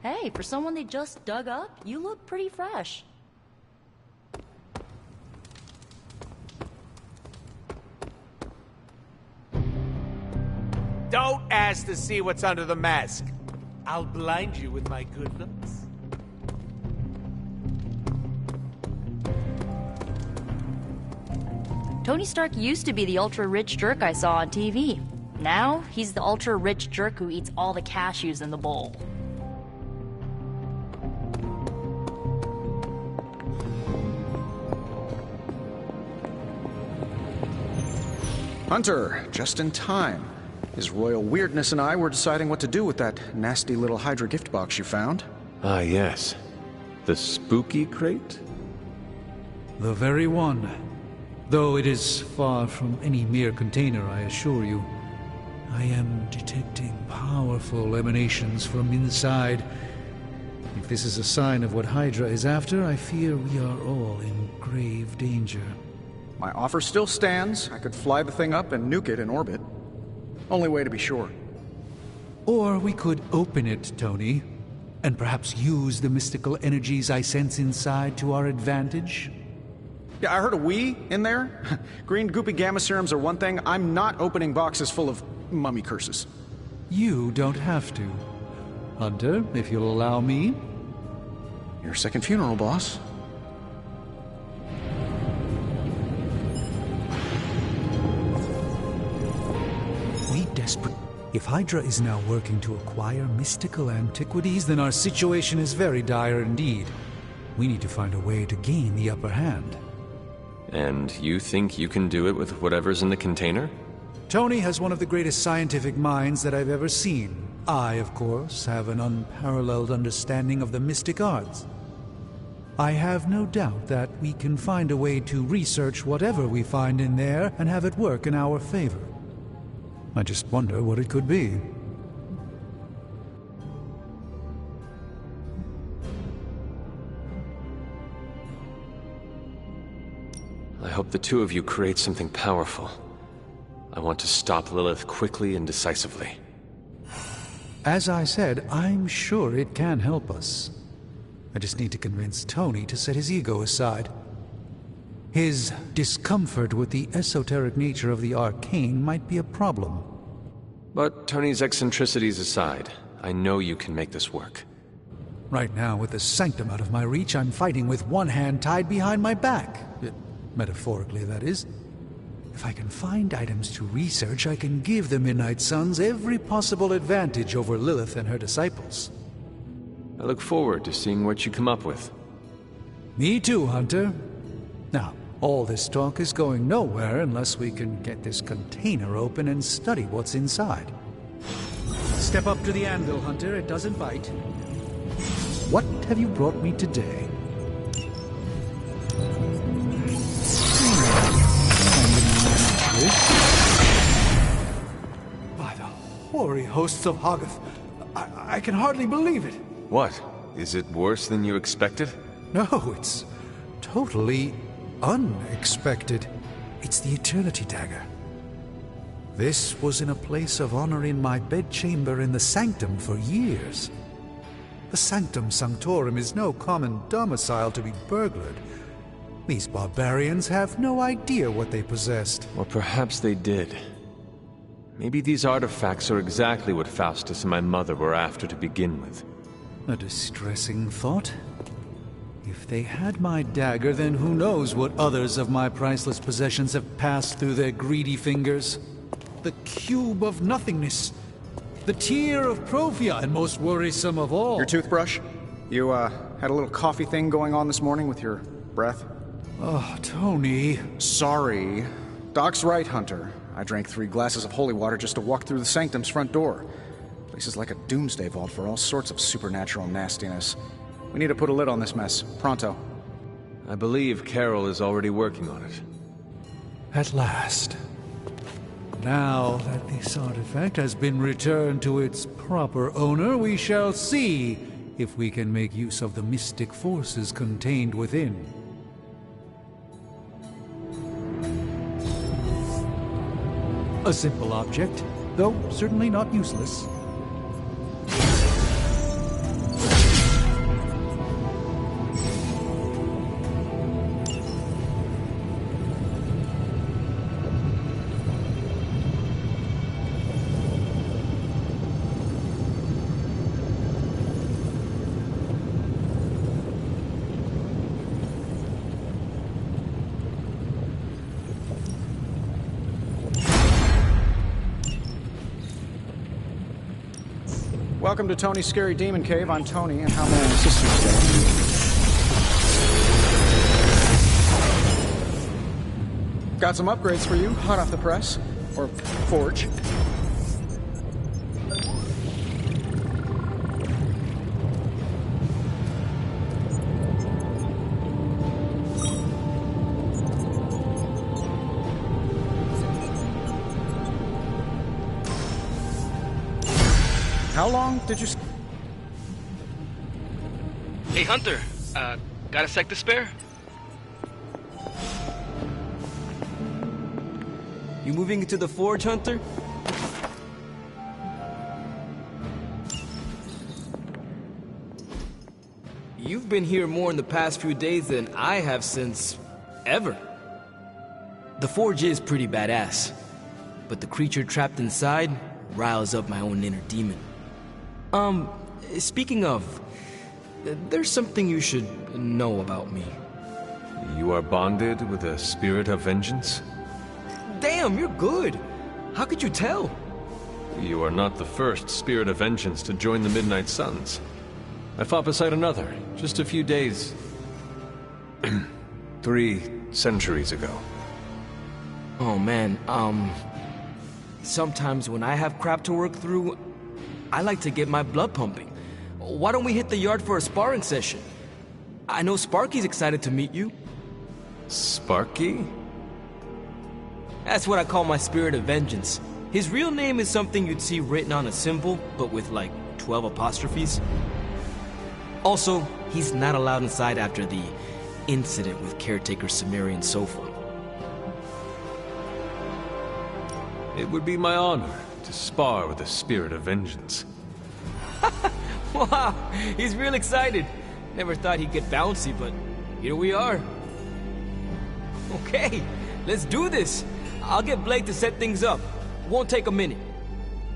Hey, for someone they just dug up, you look pretty fresh. Don't ask to see what's under the mask. I'll blind you with my good looks. Tony Stark used to be the ultra-rich jerk I saw on TV. Now, he's the ultra-rich jerk who eats all the cashews in the bowl. Hunter, just in time. His royal weirdness and I were deciding what to do with that nasty little Hydra gift box you found. Ah, yes. The spooky crate? The very one. Though it is far from any mere container, I assure you. I am detecting powerful emanations from inside. If this is a sign of what Hydra is after, I fear we are all in grave danger. My offer still stands. I could fly the thing up and nuke it in orbit. Only way to be sure. Or we could open it, Tony, and perhaps use the mystical energies I sense inside to our advantage. Yeah, I heard a "we" in there. Green goopy gamma serums are one thing. I'm not opening boxes full of mummy curses. You don't have to. Hunter, if you'll allow me. Your second funeral, boss. If Hydra is now working to acquire mystical antiquities, then our situation is very dire indeed. We need to find a way to gain the upper hand. And you think you can do it with whatever's in the container? Tony has one of the greatest scientific minds that I've ever seen. I, of course, have an unparalleled understanding of the mystic arts. I have no doubt that we can find a way to research whatever we find in there and have it work in our favor. I just wonder what it could be. I hope the two of you create something powerful. I want to stop Lilith quickly and decisively. As I said, I'm sure it can help us. I just need to convince Tony to set his ego aside. His discomfort with the esoteric nature of the arcane might be a problem. But Tony's eccentricities aside, I know you can make this work. Right now, with the sanctum out of my reach, I'm fighting with one hand tied behind my back. Metaphorically, that is. If I can find items to research, I can give the Midnight Suns every possible advantage over Lilith and her disciples. I look forward to seeing what you come up with. Me too, Hunter. Now, all this talk is going nowhere unless we can get this container open and study what's inside. Step up to the anvil, Hunter. It doesn't bite. What have you brought me today? By the hoary hosts of Hoggoth, I can hardly believe it. What? Is it worse than you expected? No, it's totally unexpected. It's the Eternity Dagger. This was in a place of honor in my bedchamber in the Sanctum for years. The Sanctum Sanctorum is no common domicile to be burglared. These barbarians have no idea what they possessed. Or perhaps they did. Maybe these artifacts are exactly what Faustus and my mother were after to begin with. A distressing thought. If they had my dagger, then who knows what others of my priceless possessions have passed through their greedy fingers. The Cube of Nothingness. The Tear of Profia, and most worrisome of all... Your toothbrush? You, had a little coffee thing going on this morning with your breath? Oh, Tony... Sorry. Doc's right, Hunter. I drank 3 glasses of holy water just to walk through the Sanctum's front door. Place is like a doomsday vault for all sorts of supernatural nastiness. We need to put a lid on this mess. Pronto. I believe Carol is already working on it. At last. Now that this artifact has been returned to its proper owner, we shall see if we can make use of the mystic forces contained within. A simple object, though certainly not useless. Welcome to Tony's Scary Demon Cave. I'm Tony, and how may I assist you today? Got some upgrades for you, hot off the press. Or forge. How long did you... Hey, Hunter. Got a sec to spare? You moving into the forge, Hunter? You've been here more in the past few days than I have since... ever. The forge is pretty badass, but the creature trapped inside riles up my own inner demon. Speaking of, there's something you should know about me. You are bonded with a spirit of vengeance? Damn, you're good. How could you tell? You are not the first spirit of vengeance to join the Midnight Suns. I fought beside another, just a few days... 3 centuries ago. Oh man, sometimes when I have crap to work through, I like to get my blood pumping. Why don't we hit the yard for a sparring session? I know Sparky's excited to meet you. Sparky? That's what I call my spirit of vengeance. His real name is something you'd see written on a symbol, but with like 12 apostrophes. Also, he's not allowed inside after the incident with caretaker Sumerian Sofa. It would be my honor to spar with the spirit of vengeance. Wow, he's real excited. Never thought he'd get bouncy, but here we are. Okay, let's do this. I'll get Blake to set things up. Won't take a minute.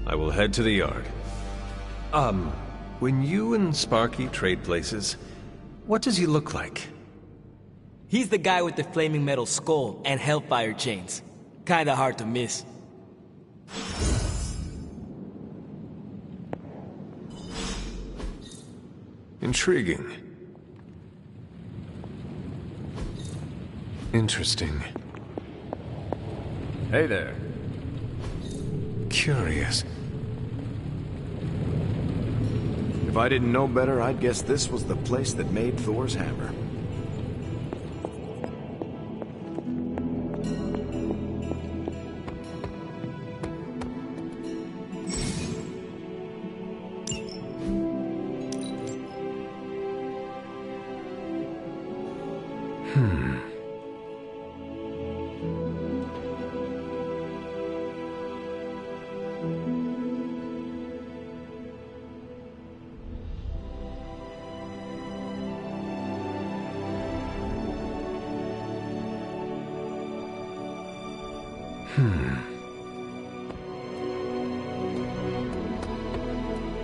I will head to the yard. When you and Sparky trade places, what does he look like? He's the guy with the flaming metal skull and hellfire chains. Kinda hard to miss. Intriguing. Interesting. Hey there. Curious. If I didn't know better, I'd guess this was the place that made Thor's hammer.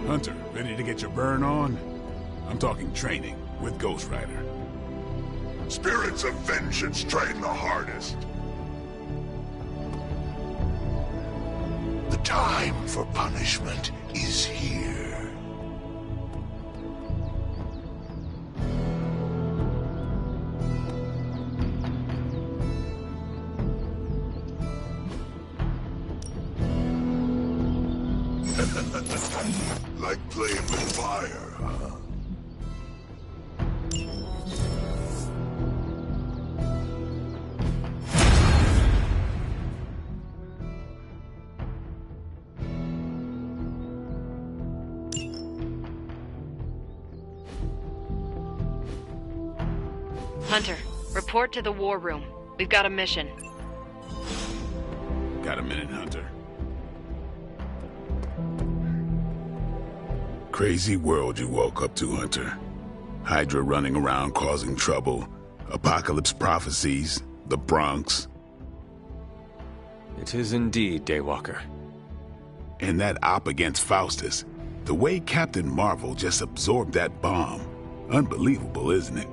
Hunter, ready to get your burn on? I'm talking training with Ghost Rider. Spirits of vengeance train the hardest. The time for punishment is here. Like playing with fire, huh? Hunter, report to the war room. We've got a mission. Got a minute, Hunter? Crazy world you woke up to, Hunter. Hydra running around causing trouble, apocalypse prophecies, the Bronx. It is indeed, Daywalker. And that op against Faustus. The way Captain Marvel just absorbed that bomb. Unbelievable, isn't it?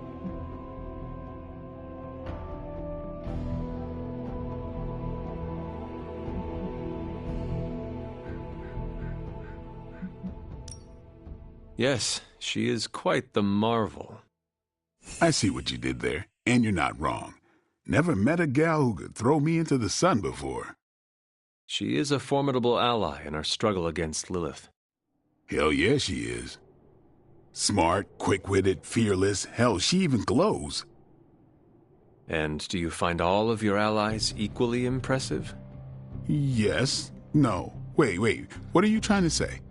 Yes, she is quite the marvel. I see what you did there, and you're not wrong. Never met a gal who could throw me into the sun before. She is a formidable ally in our struggle against Lilith. Hell yeah, she is. Smart, quick-witted, fearless. Hell, she even glows. And do you find all of your allies equally impressive? Yes. No. Wait. What are you trying to say?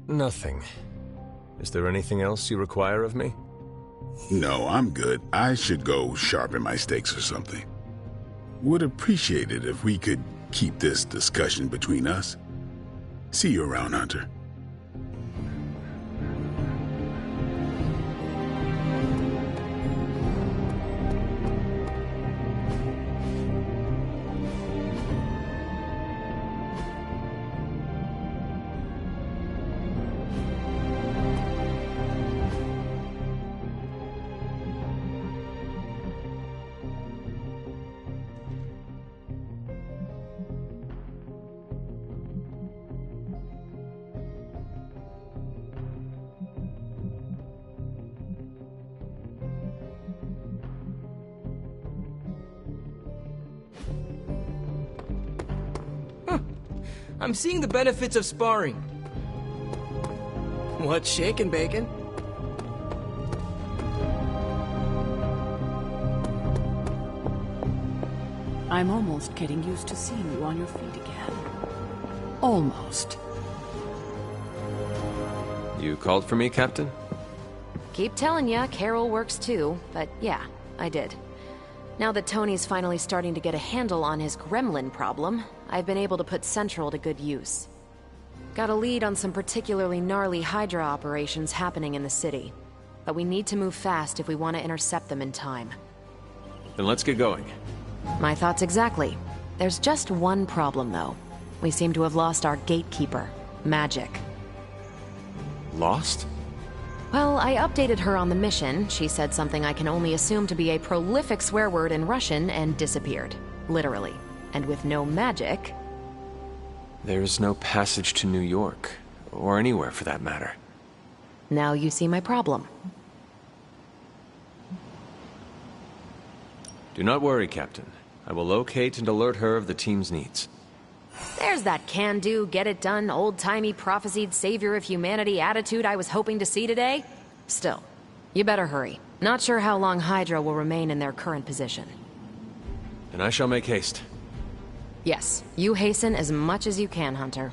Nothing. Is there anything else you require of me? No, I'm good. I should go sharpen my stakes or something. Would appreciate it if we could keep this discussion between us. See you around, Hunter. I'm seeing the benefits of sparring. What's shaking, Bacon? I'm almost getting used to seeing you on your feet again. Almost. You called for me, Captain? Keep telling ya, Carol works too, but yeah, I did. Now that Tony's finally starting to get a handle on his gremlin problem, I've been able to put Central to good use. Got a lead on some particularly gnarly Hydra operations happening in the city. But we need to move fast if we want to intercept them in time. Then let's get going. My thoughts exactly. There's just one problem, though. We seem to have lost our gatekeeper, Magic. Lost? Well, I updated her on the mission. She said something I can only assume to be a prolific swear word in Russian and disappeared. Literally. And with no magic... There's no passage to New York, or anywhere for that matter. Now you see my problem. Do not worry, Captain. I will locate and alert her of the team's needs. There's that can-do, get-it-done, old-timey prophesied savior of humanity attitude I was hoping to see today. Still, you better hurry. Not sure how long Hydra will remain in their current position. Then I shall make haste. Yes, you hasten as much as you can, Hunter.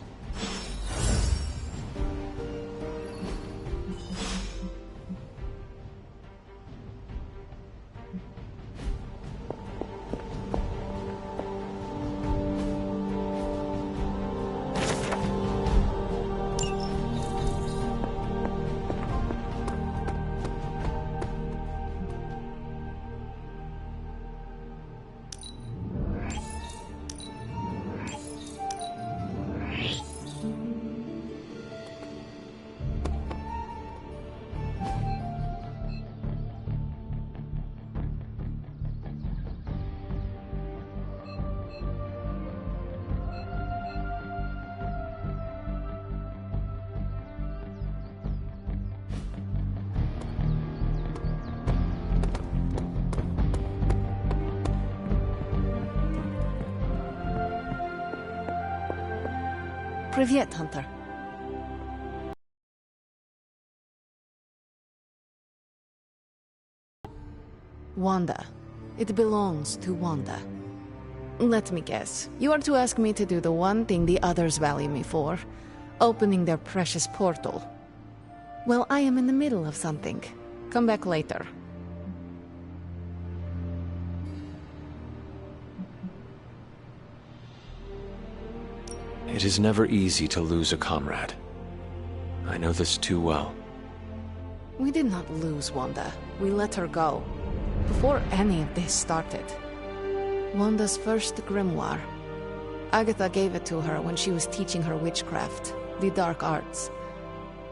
Привет, Hunter. Wanda. It belongs to Wanda. Let me guess. You are to ask me to do the one thing the others value me for. Opening their precious portal. Well, I am in the middle of something. Come back later. It is never easy to lose a comrade. I know this too well. We did not lose Wanda. We let her go. Before any of this started. Wanda's first grimoire. Agatha gave it to her when she was teaching her witchcraft, the dark arts.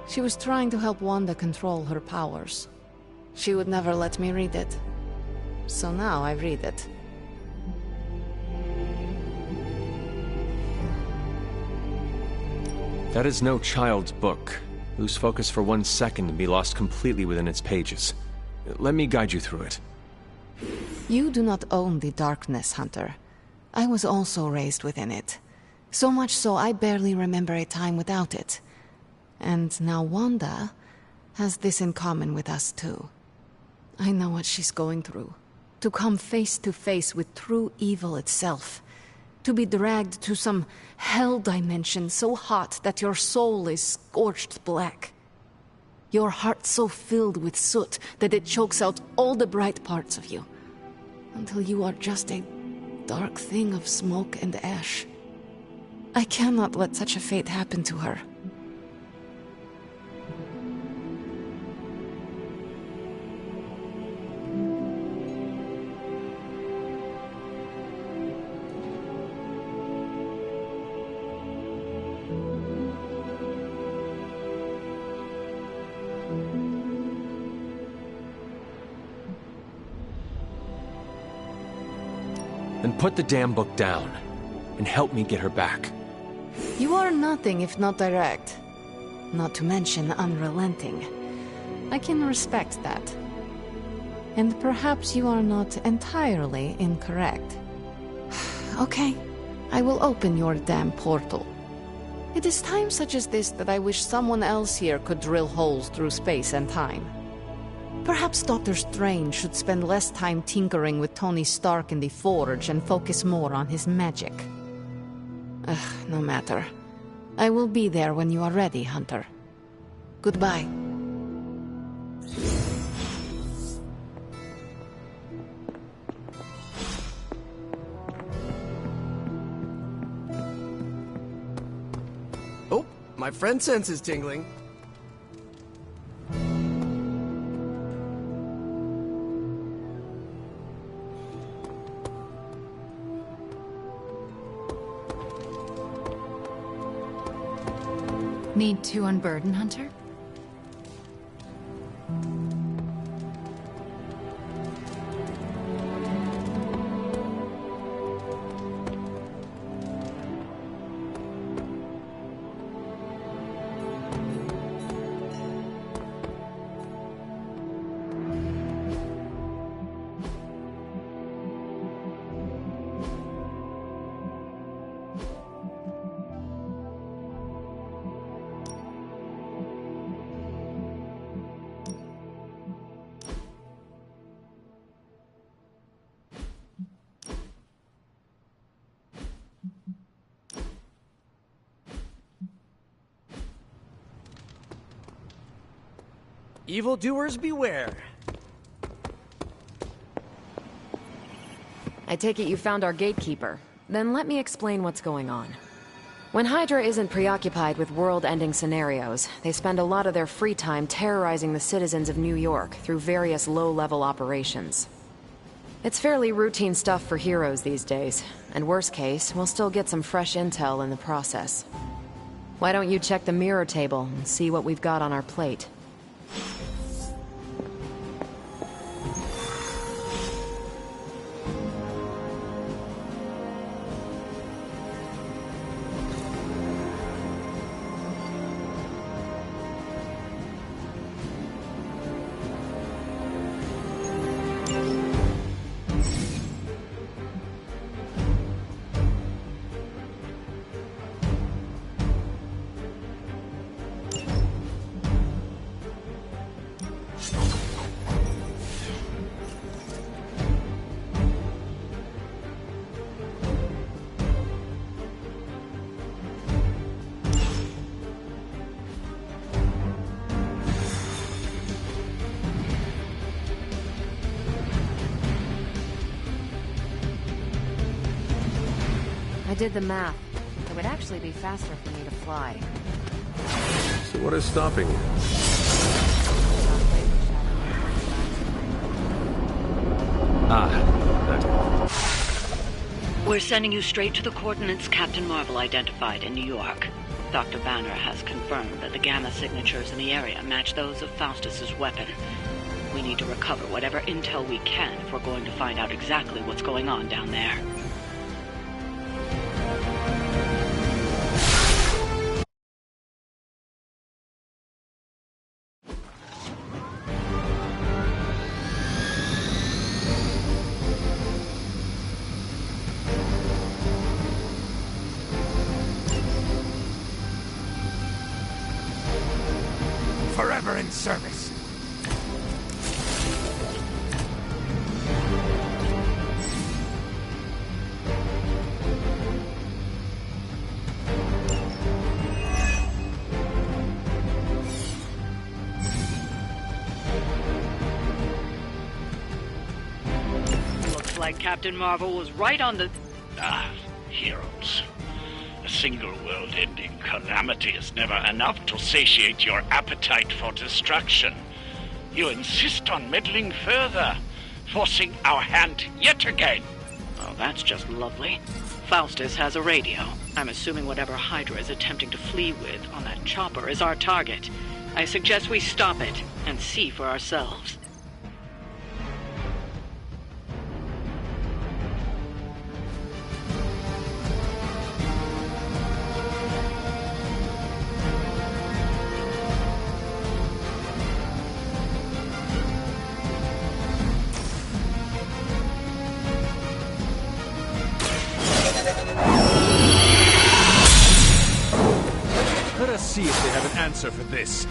She was trying to help Wanda control her powers. She would never let me read it. So now I read it. That is no child's book. Lose focus for 1 second and be lost completely within its pages. Let me guide you through it. You do not own the darkness, Hunter. I was also raised within it. So much so I barely remember a time without it. And now Wanda has this in common with us too. I know what she's going through. To come face to face with true evil itself. To be dragged to some hell dimension so hot that your soul is scorched black. Your heart so filled with soot that it chokes out all the bright parts of you. Until you are just a dark thing of smoke and ash. I cannot let such a fate happen to her. Then put the damn book down, and help me get her back. You are nothing if not direct. Not to mention unrelenting. I can respect that. And perhaps you are not entirely incorrect. Okay, I will open your damn portal. It is times such as this that I wish someone else here could drill holes through space and time. Perhaps Doctor Strange should spend less time tinkering with Tony Stark in the Forge and focus more on his magic. No matter. I will be there when you are ready, Hunter. Goodbye. Oh, my friend sense is tingling. Need to unburden, Hunter? Evildoers beware. I take it you found our gatekeeper. Then let me explain what's going on. When Hydra isn't preoccupied with world-ending scenarios, they spend a lot of their free time terrorizing the citizens of New York through various low-level operations. It's fairly routine stuff for heroes these days, and worst case, we'll still get some fresh intel in the process. Why don't you check the mirror table and see what we've got on our plate? I did the math. It would actually be faster for me to fly. So what is stopping you? That. We're sending you straight to the coordinates Captain Marvel identified in New York. Dr. Banner has confirmed that the gamma signatures in the area match those of Faustus's weapon. We need to recover whatever intel we can if we're going to find out exactly what's going on down there. Forever in service. Looks like Captain Marvel was right on the... Heroes. A single world-ending calamity is never enough to satiate your appetite for destruction. You insist on meddling further, forcing our hand yet again. Oh, that's just lovely. Faustus has a radio. I'm assuming whatever Hydra is attempting to flee with on that chopper is our target. I suggest we stop it and see for ourselves. Let us see if they have an answer for this.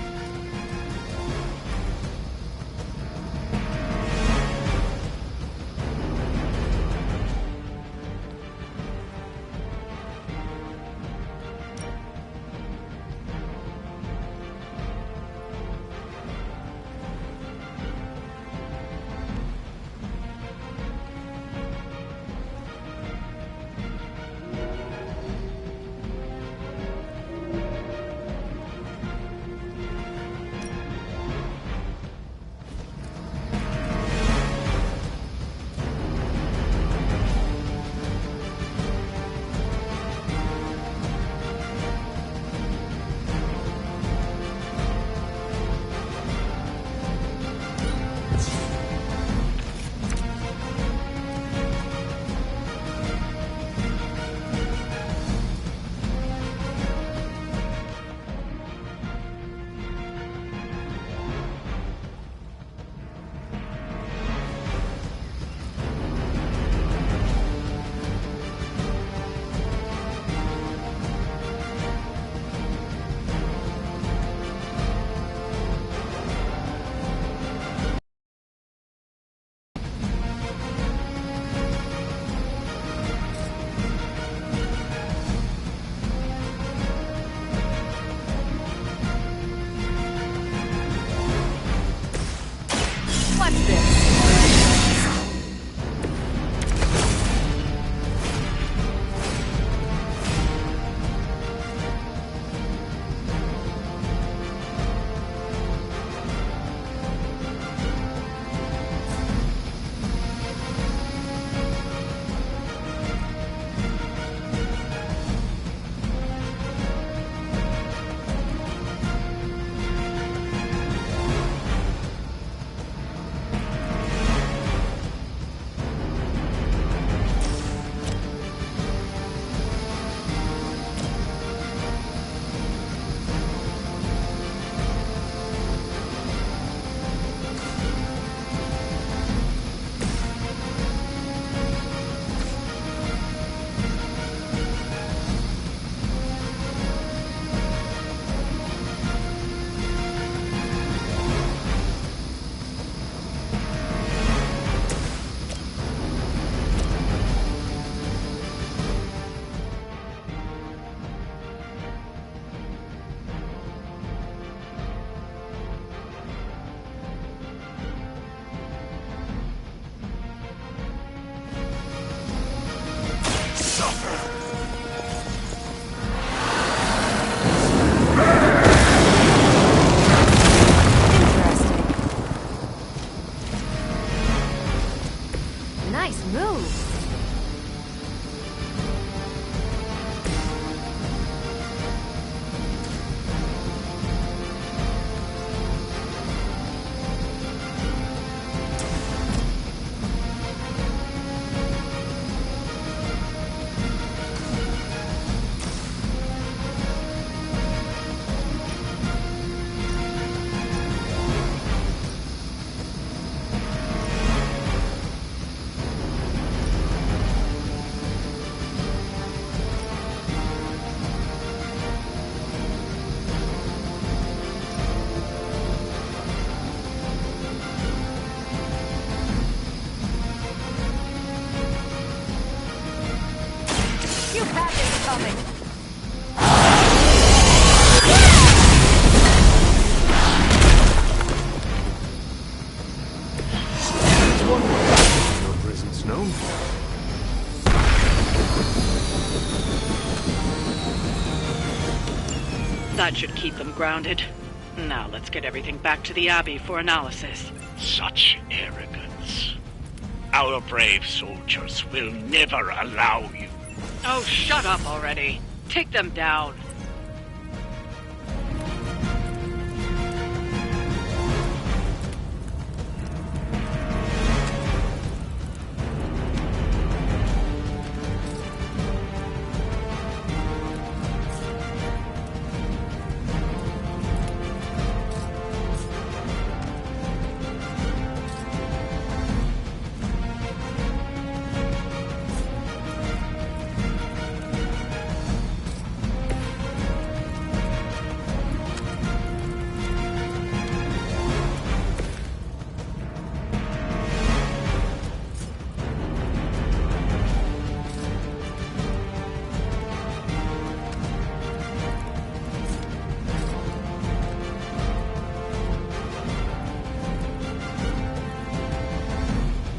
attack incoming! Your presence known. That should keep them grounded. Now let's get everything back to the Abbey for analysis. Such arrogance. Our brave soldiers will never allow you. Oh, shut up already. Take them down.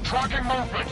Tracking movement.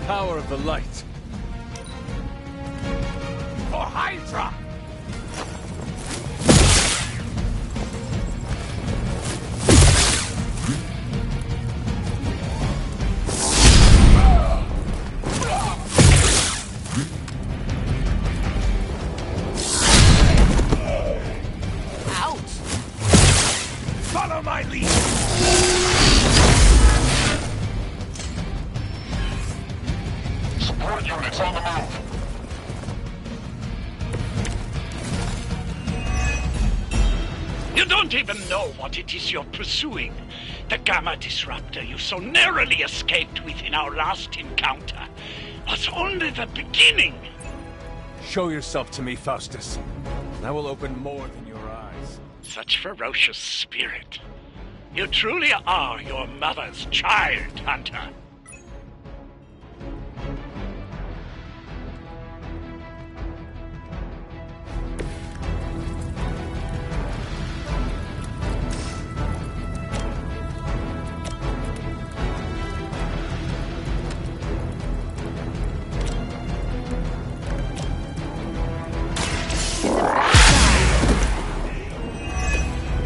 Power of the light. For Hydra! Out! Follow my lead! Support units on the move. You don't even know what it is you're pursuing. The Gamma Disruptor you so narrowly escaped with in our last encounter was only the beginning. Show yourself to me, Faustus. I will open more than your eyes. Such ferocious spirit. You truly are your mother's child, Hunter.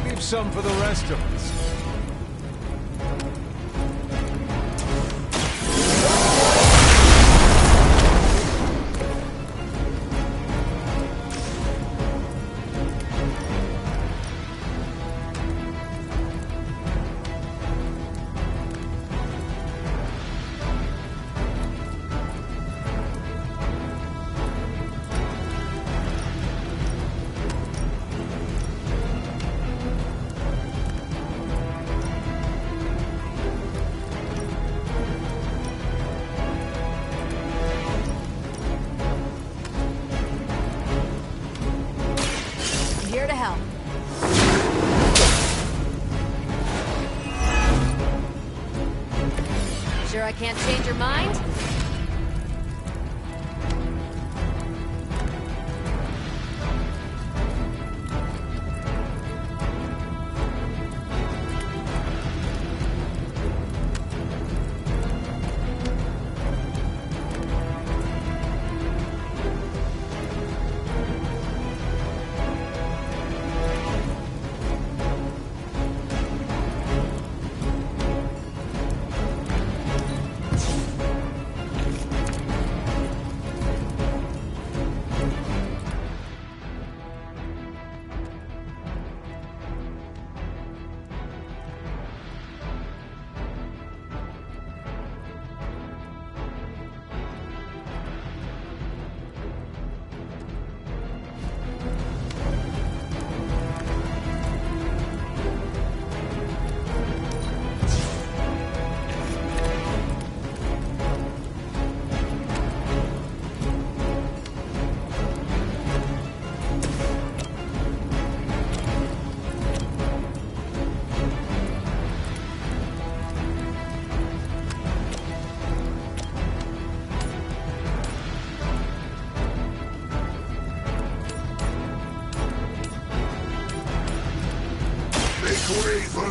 Leave some for the rest of us. Here to help. Sure I can't change your mind?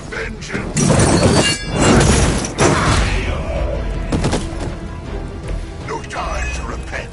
vengeance! No time to repent.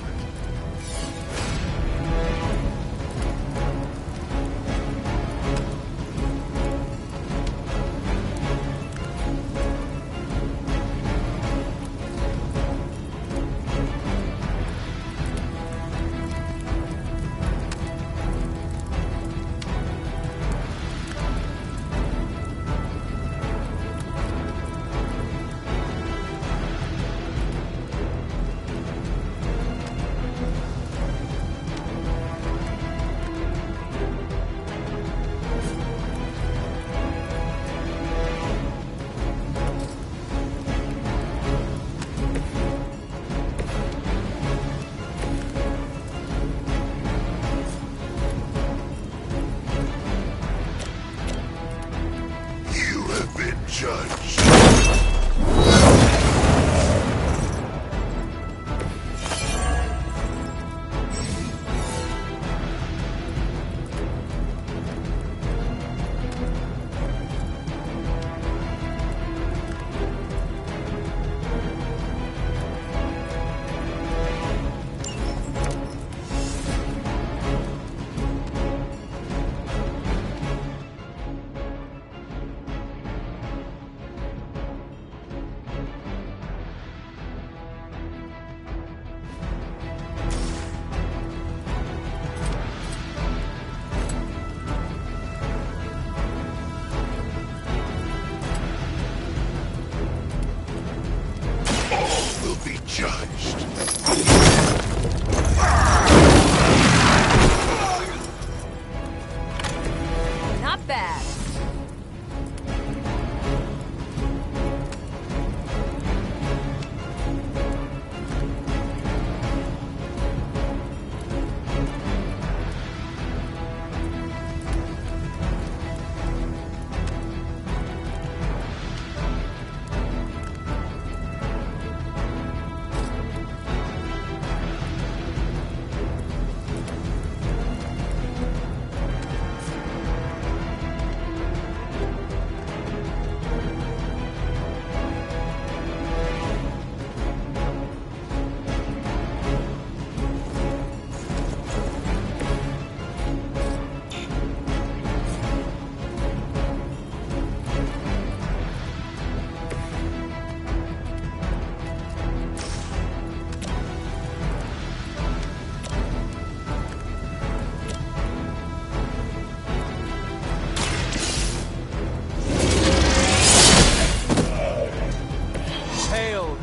Judged. Not bad.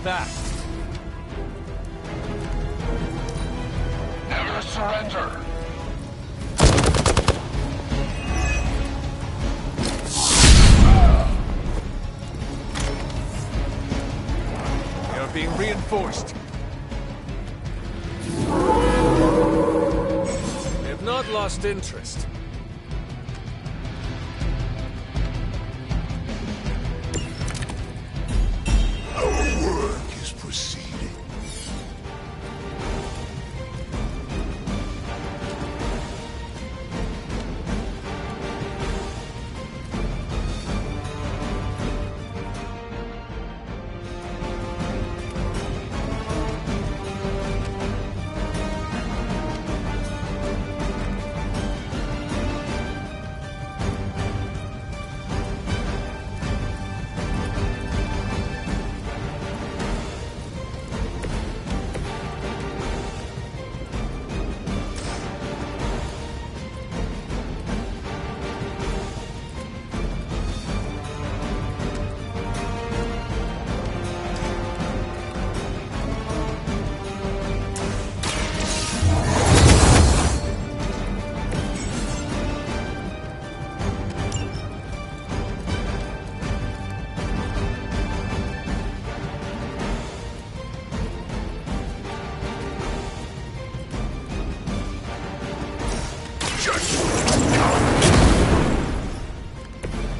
That. Never surrender. We are being reinforced. We have not lost interest.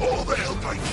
All the help I can.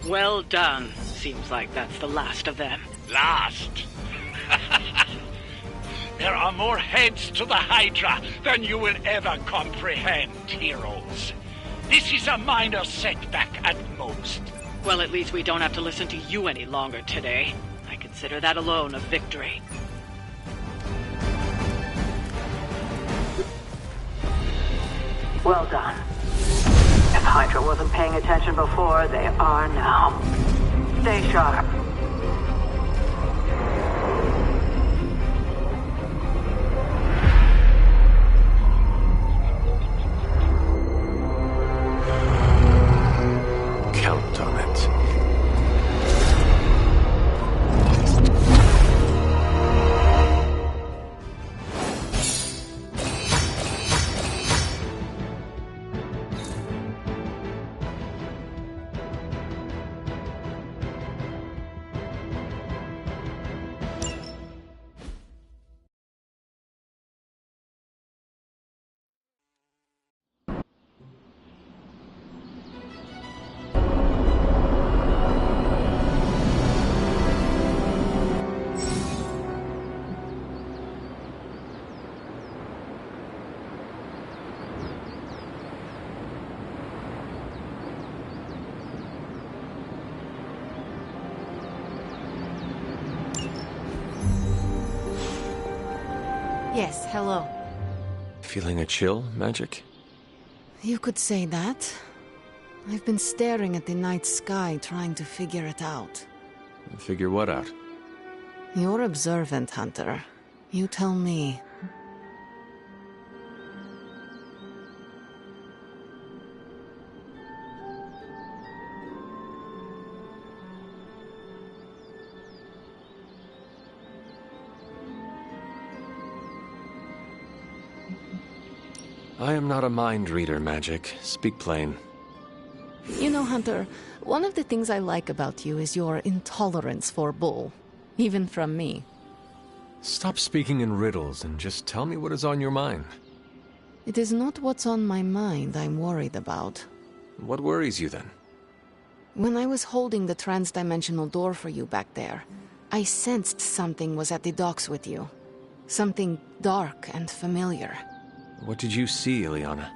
Well done. Seems like that's the last of them. Last? There are more heads to the Hydra than you will ever comprehend, heroes. This is a minor setback at most. Well, at least we don't have to listen to you any longer today. I consider that alone a victory. Well done. If Hydra wasn't paying attention before, they are now. Stay sharp. Count on it. Yes, hello. Feeling a chill, Magic? You could say that. I've been staring at the night sky trying to figure it out. Figure what out? You're observant, Hunter. You tell me. I am not a mind reader, Magic. Speak plain. You know, Hunter, one of the things I like about you is your intolerance for bull. Even from me. Stop speaking in riddles and just tell me what is on your mind. It is not what's on my mind I'm worried about. What worries you then? When I was holding the trans-dimensional door for you back there, I sensed something was at the docks with you. Something dark and familiar. What did you see, Illyana?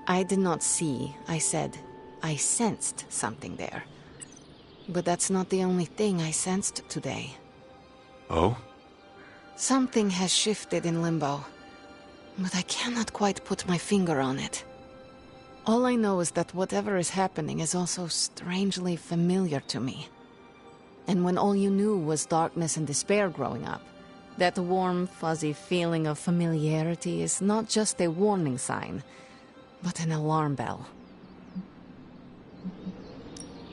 I did not see, I said. I sensed something there. But that's not the only thing I sensed today. Oh? Something has shifted in Limbo. But I cannot quite put my finger on it. All I know is that whatever is happening is also strangely familiar to me. And when all you knew was darkness and despair growing up, that warm, fuzzy feeling of familiarity is not just a warning sign, but an alarm bell.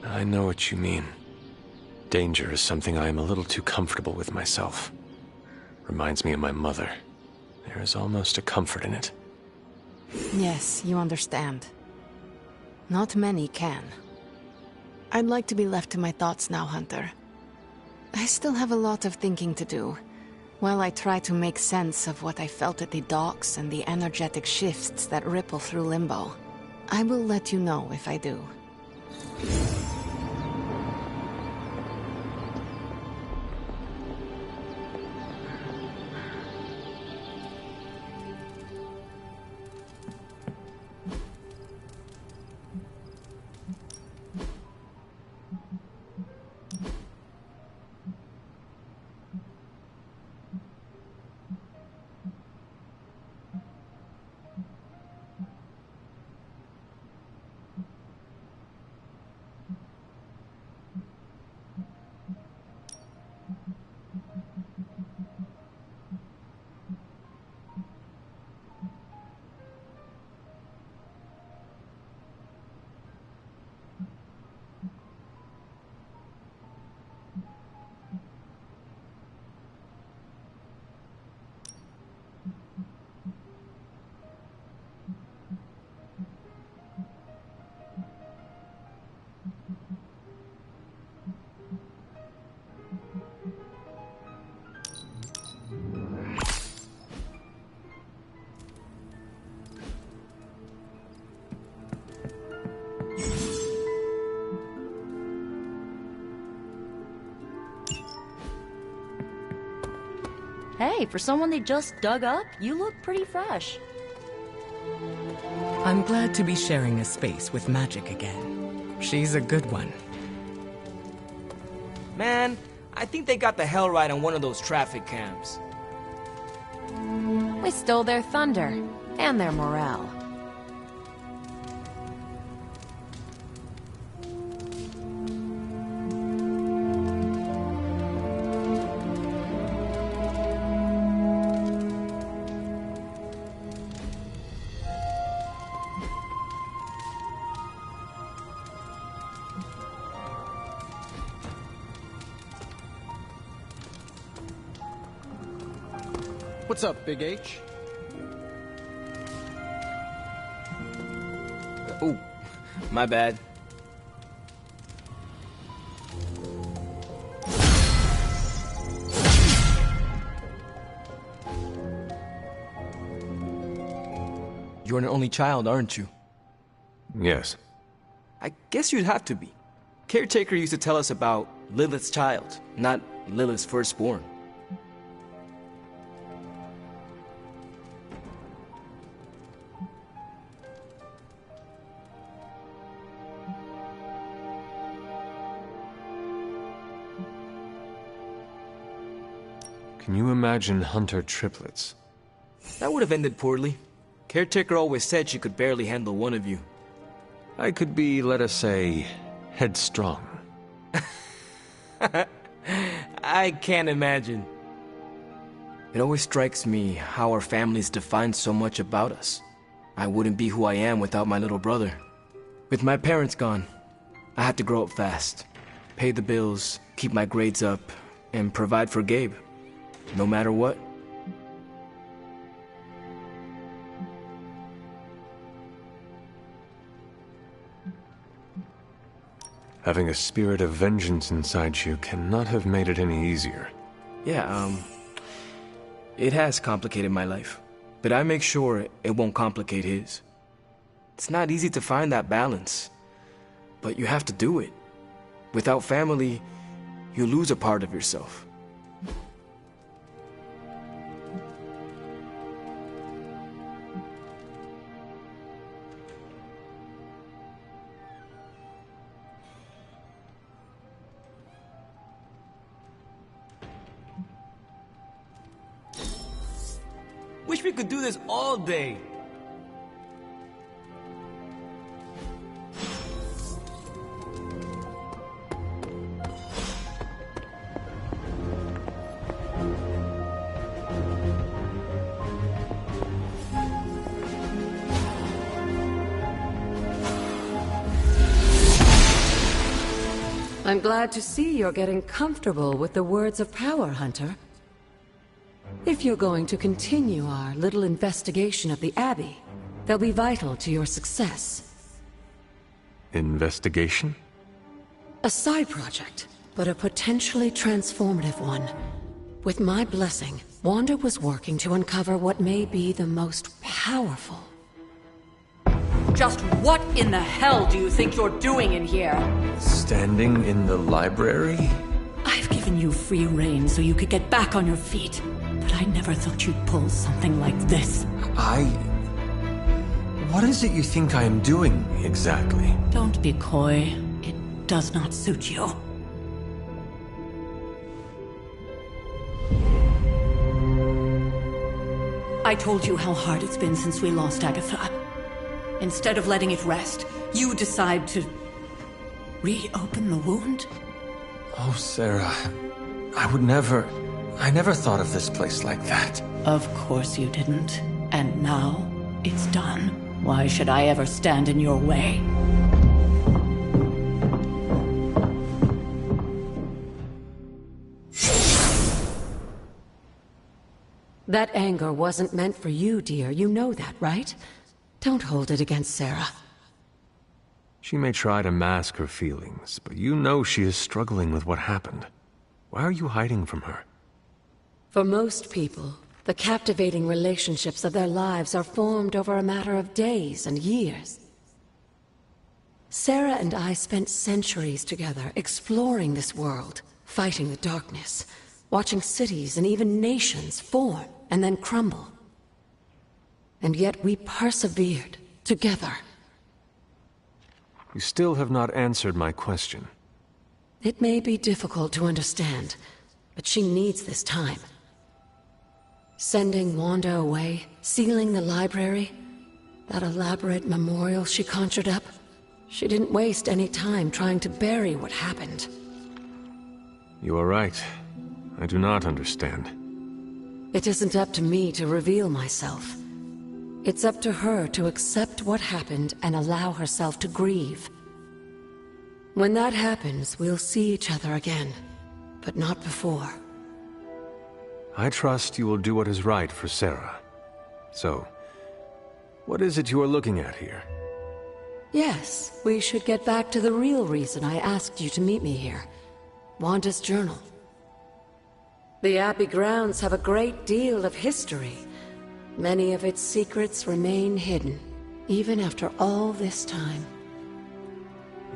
I know what you mean. Danger is something I am a little too comfortable with myself. Reminds me of my mother. There is almost a comfort in it. Yes, you understand. Not many can. I'd like to be left to my thoughts now, Hunter. I still have a lot of thinking to do, while I try to make sense of what I felt at the docks and the energetic shifts that ripple through Limbo. I will let you know if I do. Hey, for someone they just dug up, you look pretty fresh. I'm glad to be sharing a space with Magic again. She's a good one. Man, I think they got the hell right on one of those traffic cams. We stole their thunder and their morale. What's up, Big H? Ooh, my bad. You're an only child, aren't you? Yes. I guess you'd have to be. Caretaker used to tell us about Lilith's child, not Lilith's firstborn. Can you imagine Hunter triplets? That would have ended poorly. Caretaker always said she could barely handle one of you. I could be, let us say, headstrong. I can't imagine. It always strikes me how our families define so much about us. I wouldn't be who I am without my little brother. With my parents gone, I had to grow up fast, pay the bills, keep my grades up, and provide for Gabe. No matter what. Having a spirit of vengeance inside you cannot have made it any easier. Yeah, it has complicated my life, but I make sure it won't complicate his. It's not easy to find that balance, but you have to do it. Without family, you lose a part of yourself. Wish we could do this all day. I'm glad to see you're getting comfortable with the words of power, Hunter. If you're going to continue our little investigation of the Abbey, they'll be vital to your success. Investigation? A side project, but a potentially transformative one. With my blessing, Wanda was working to uncover what may be the most powerful. Just what in the hell do you think you're doing in here? Standing in the library? I've given you free rein so you could get back on your feet. But I never thought you'd pull something like this. What is it you think I am doing, exactly? Don't be coy. It does not suit you. I told you how hard it's been since we lost Agatha. Instead of letting it rest, you decide to reopen the wound? Oh, Sarah, I never thought of this place like that. Of course you didn't. And now, it's done. Why should I ever stand in your way? That anger wasn't meant for you, dear. You know that, right? Don't hold it against Sarah. She may try to mask her feelings, but you know she is struggling with what happened. Why are you hiding from her? For most people, the captivating relationships of their lives are formed over a matter of days and years. Sarah and I spent centuries together exploring this world, fighting the darkness, watching cities and even nations form and then crumble. And yet we persevered, together. You still have not answered my question. It may be difficult to understand, but she needs this time. Sending Wanda away, sealing the library, that elaborate memorial she conjured up, she didn't waste any time trying to bury what happened. You are right. I do not understand. It isn't up to me to reveal myself. It's up to her to accept what happened and allow herself to grieve. When that happens, we'll see each other again, but not before. I trust you will do what is right for Sarah. So, what is it you are looking at here? Yes, we should get back to the real reason I asked you to meet me here. Wanda's journal. The Abbey grounds have a great deal of history. Many of its secrets remain hidden, even after all this time.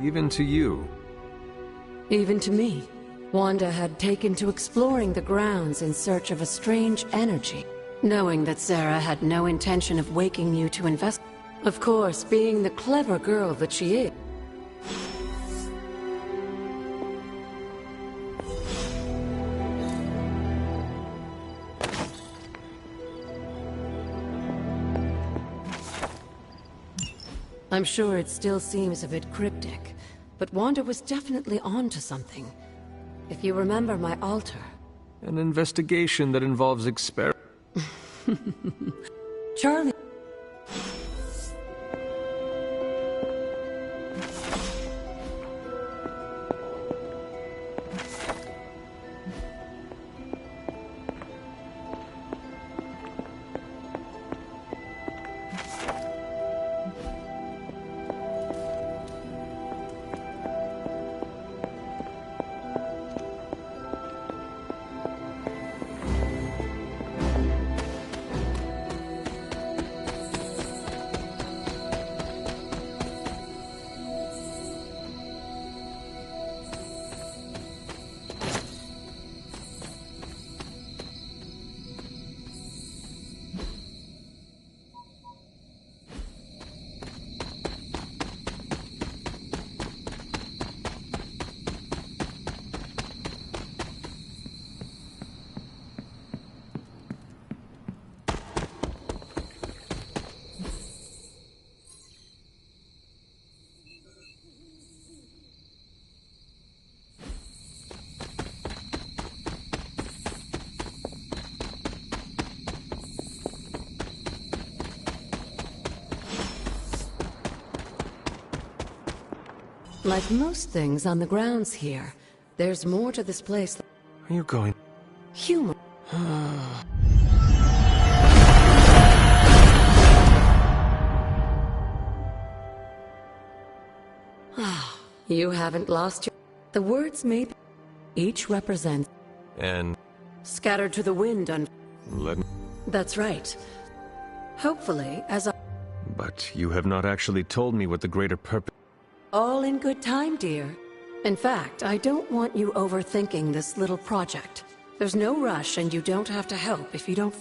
Even to you? Even to me. Wanda had taken to exploring the grounds in search of a strange energy, knowing that Sarah had no intention of waking you to invest. Of course, being the clever girl that she is. I'm sure it still seems a bit cryptic, but Wanda was definitely onto something. If you remember my altar... An investigation that involves Charlie... Like most things on the grounds here, there's more to this place. Are you going? Humor. You haven't lost your... The words may be... Each represents... And... Scattered to the wind and... Let me... That's right. Hopefully, as I... But you have not actually told me what the greater purpose... All in good time, dear. In fact, I don't want you overthinking this little project. There's no rush and you don't have to help if you don't...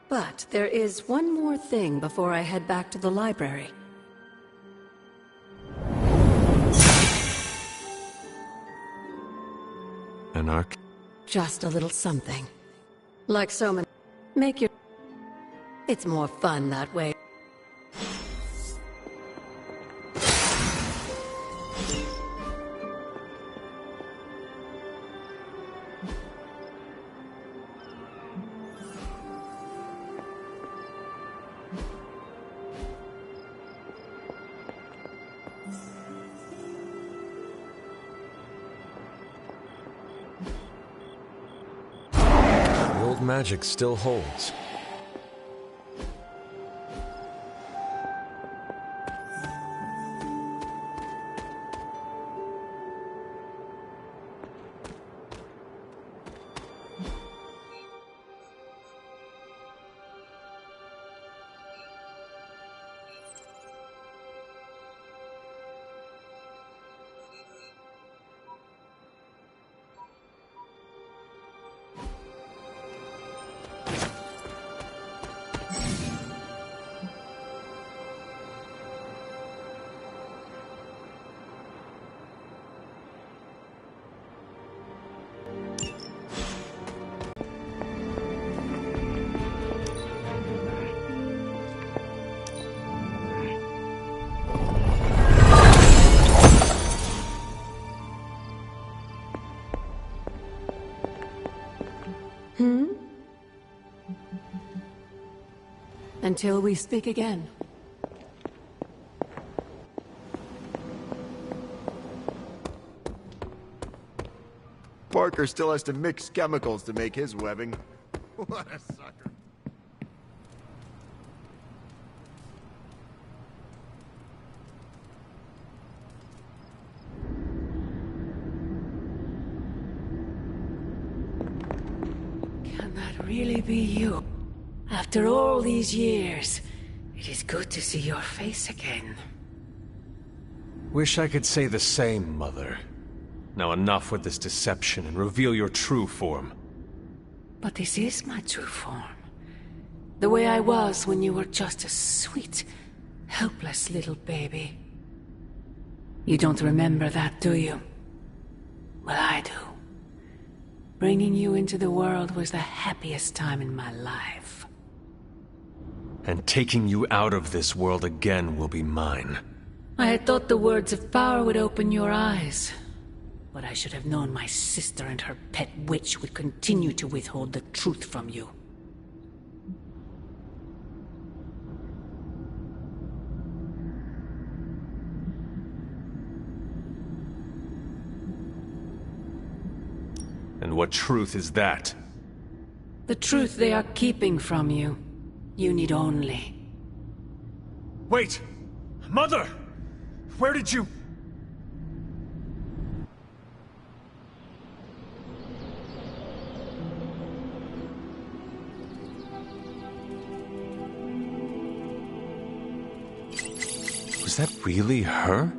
But there is one more thing before I head back to the library. An arc? Just a little something. Like so many... Make your... It's more fun that way. Magic still holds. Until we speak again. Parker still has to mix chemicals to make his webbing. What a sucker. Can that really be you? After all these years, it is good to see your face again. Wish I could say the same, Mother. Now enough with this deception and reveal your true form. But this is my true form. The way I was when you were just a sweet, helpless little baby. You don't remember that, do you? Well, I do. Bringing you into the world was the happiest time in my life. And taking you out of this world again will be mine. I had thought the words of power would open your eyes. But I should have known my sister and her pet witch would continue to withhold the truth from you. And what truth is that? The truth they are keeping from you. You need only... Wait! Mother! Where did you... Was that really her?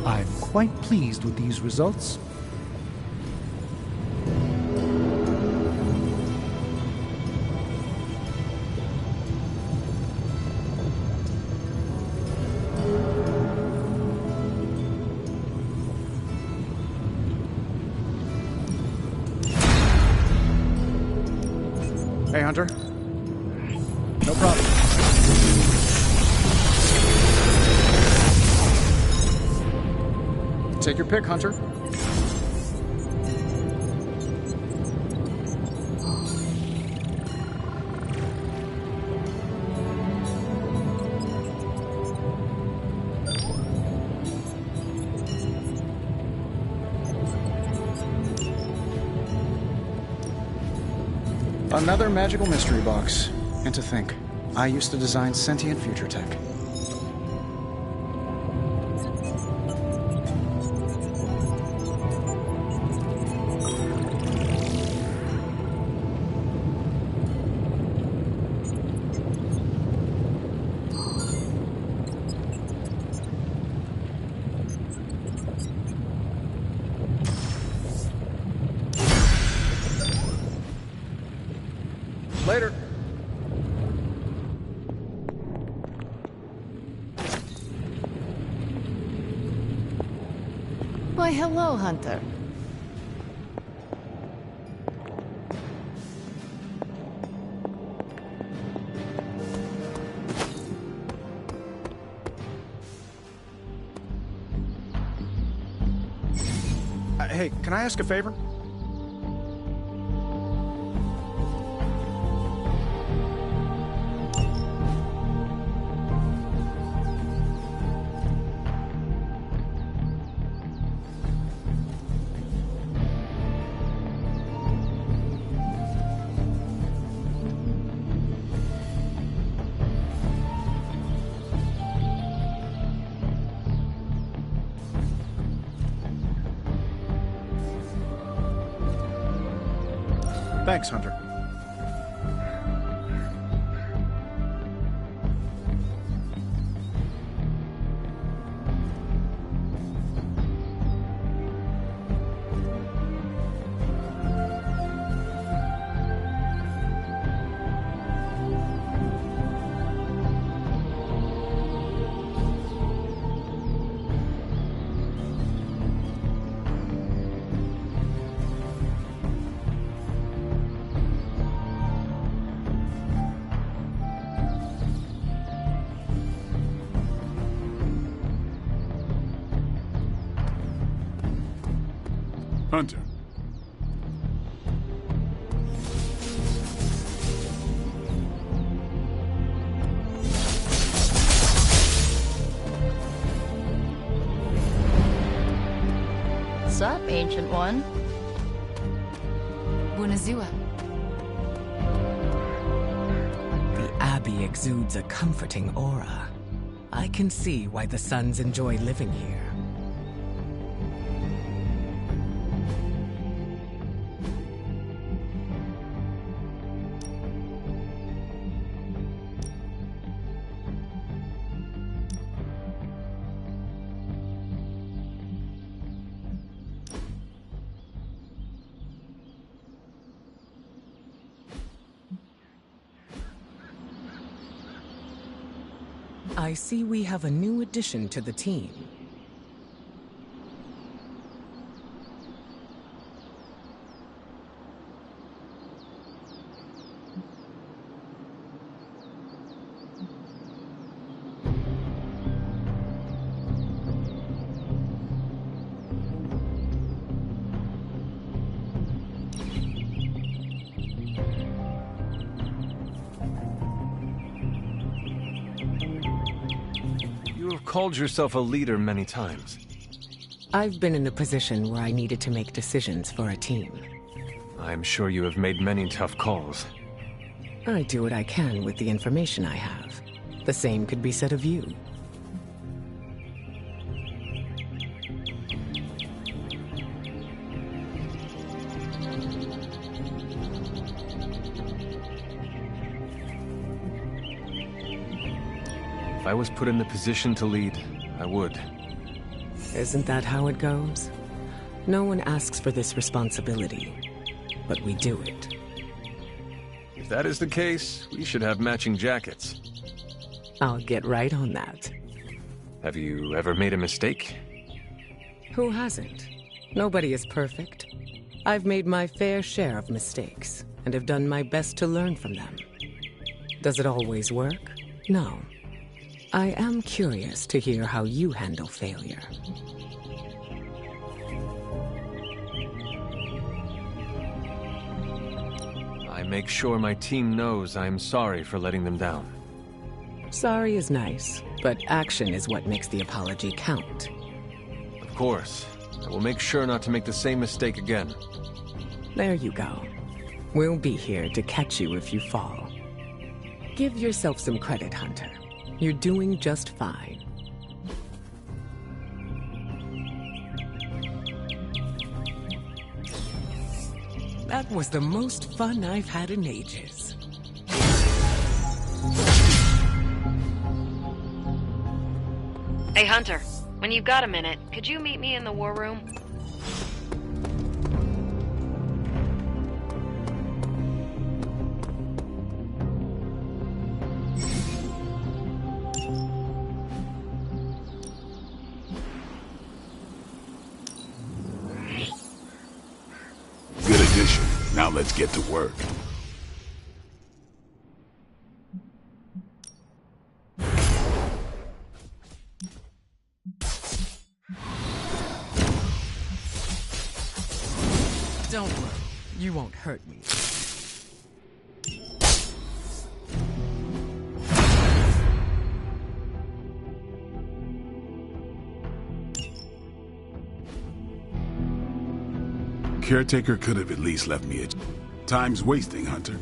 I'm quite pleased with these results. Hey, Hunter. No problem. Take your pick, Hunter. Another magical mystery box. And to think, I used to design sentient future tech. Later. Why, hello, Hunter. Hey, can I ask a favor? Thanks, Hunter. Hunter. Sup, Ancient One? Buonazua. The Abbey exudes a comforting aura. I can see why the Sons enjoy living here. I see we have a new addition to the team. Called yourself a leader many times. I've been in a position where I needed to make decisions for a team. I'm sure you have made many tough calls. I do what I can with the information I have. The same could be said of you. If I was put in the position to lead, I would. Isn't that how it goes? No one asks for this responsibility, but we do it. If that is the case, we should have matching jackets. I'll get right on that. Have you ever made a mistake? Who hasn't? Nobody is perfect. I've made my fair share of mistakes, and have done my best to learn from them. Does it always work? No. I am curious to hear how you handle failure. I make sure my team knows I am sorry for letting them down. Sorry is nice, but action is what makes the apology count. Of course. I will make sure not to make the same mistake again. There you go. We'll be here to catch you if you fall. Give yourself some credit, Hunter. You're doing just fine. That was the most fun I've had in ages. Hey, Hunter. When you've got a minute, could you meet me in the war room? Good addition. Now let's get to work. Don't worry. You won't hurt me. Caretaker could have at least left me a... Time's wasting, Hunter.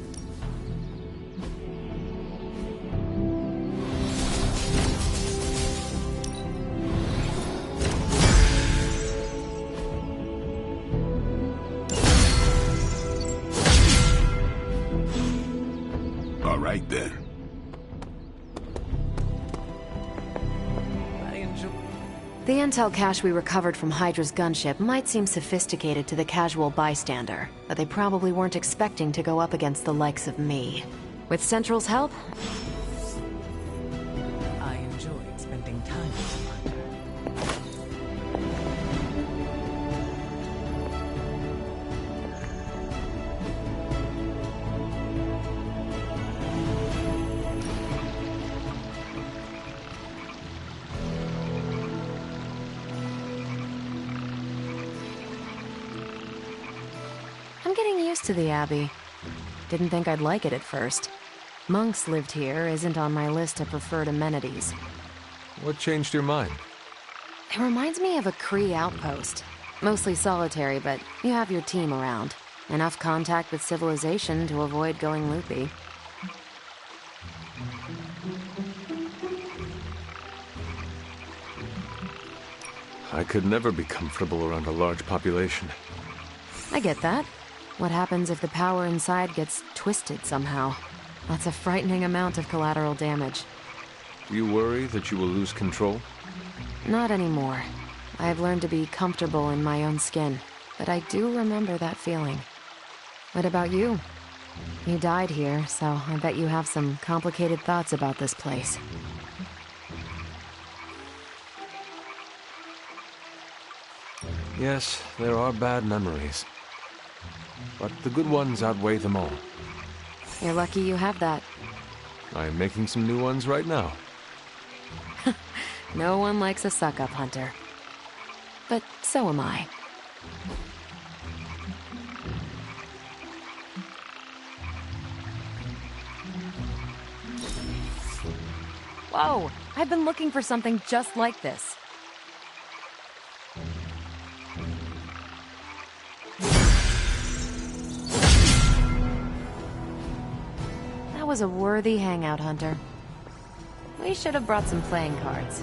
then. The intel cache we recovered from Hydra's gunship might seem sophisticated to the casual bystander, but they probably weren't expecting to go up against the likes of me. With Central's help, I enjoyed spending time with you, Hunter. I'm getting used to the Abbey. Didn't think I'd like it at first. Monks lived here isn't on my list of preferred amenities. What changed your mind? It reminds me of a Kree outpost. Mostly solitary, but you have your team around. Enough contact with civilization to avoid going loopy. I could never be comfortable around a large population. I get that. What happens if the power inside gets twisted somehow? That's a frightening amount of collateral damage. Do you worry that you will lose control? Not anymore. I've learned to be comfortable in my own skin, but I do remember that feeling. What about you? You died here, so I bet you have some complicated thoughts about this place. Yes, there are bad memories. But the good ones outweigh them all. You're lucky you have that. I'm making some new ones right now. No one likes a suck-up, Hunter. But so am I. Whoa! I've been looking for something just like this. That was a worthy hangout, Hunter. We should have brought some playing cards.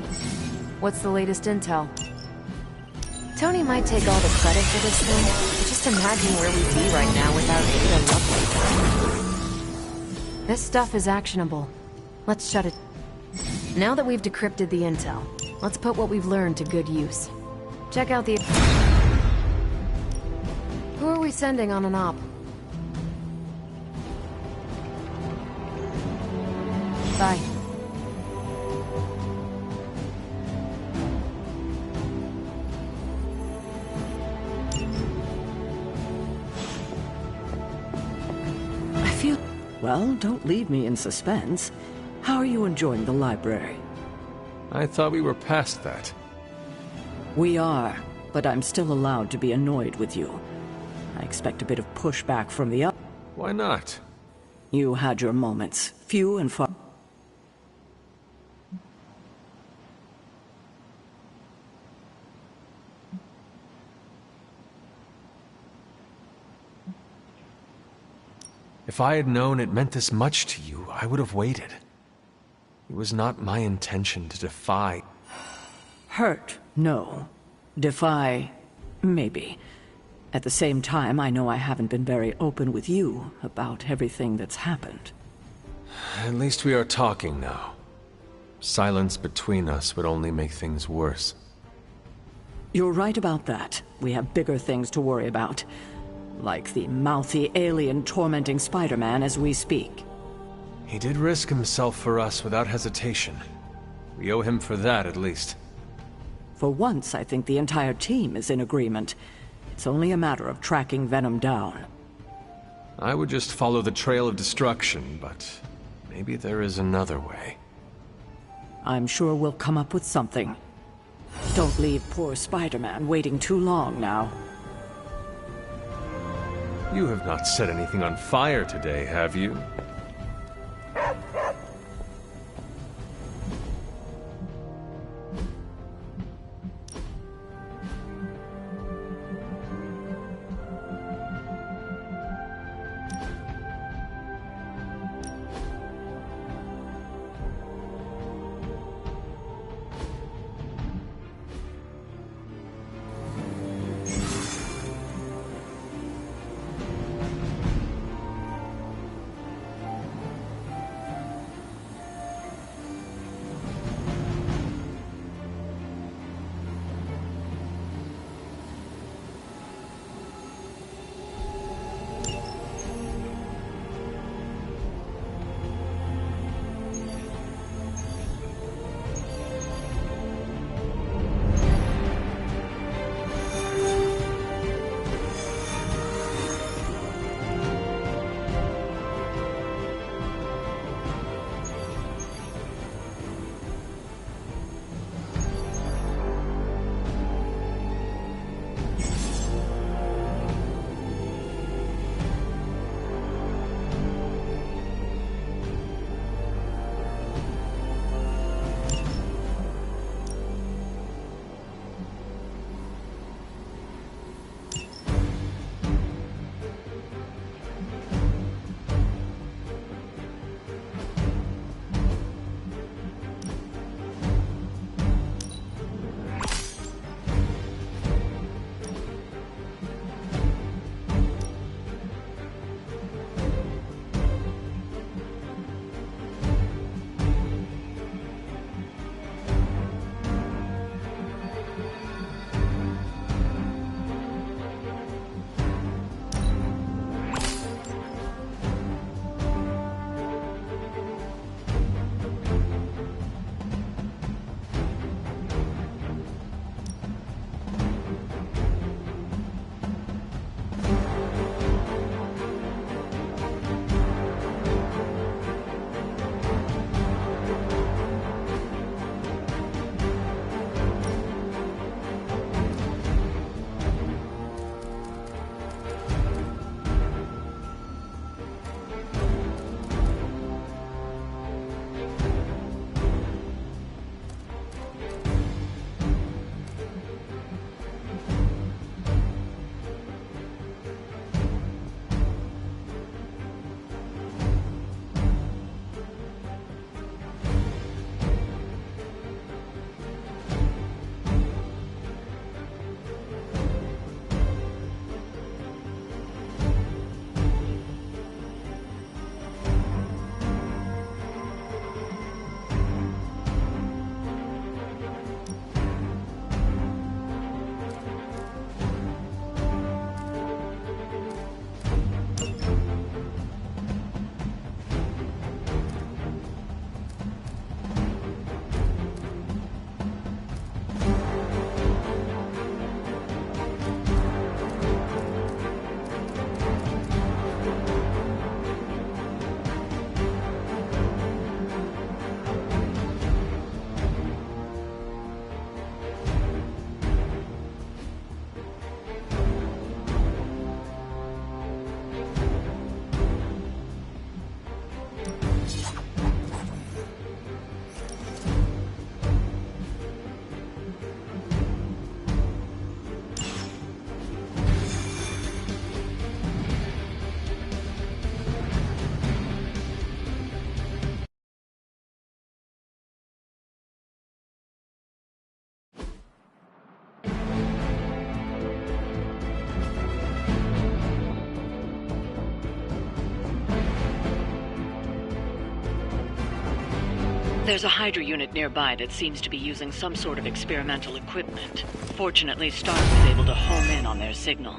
What's the latest intel? Tony might take all the credit for this thing, but just imagine where we'd be right now without Ada Lovelace. This stuff is actionable. Let's shut it. Now that we've decrypted the intel, let's put what we've learned to good use. Check out the... Who are we sending on an op? Bye. Well, don't leave me in suspense. How are you enjoying the library? I thought we were past that. We are, but I'm still allowed to be annoyed with you. I expect a bit of pushback from the other. Why not? You had your moments, few and far. If I had known it meant this much to you, I would have waited. It was not my intention to defy... Hurt, no. Defy, maybe. At the same time, I know I haven't been very open with you about everything that's happened. At least we are talking now. Silence between us would only make things worse. You're right about that. We have bigger things to worry about. Like the mouthy alien tormenting Spider-Man as we speak. He did risk himself for us without hesitation. We owe him for that, at least. For once, I think the entire team is in agreement. It's only a matter of tracking Venom down. I would just follow the trail of destruction, but maybe there is another way. I'm sure we'll come up with something. Don't leave poor Spider-Man waiting too long now. You have not set anything on fire today, have you? There's a Hydra unit nearby that seems to be using some sort of experimental equipment. Fortunately, Stark was able to home in on their signal.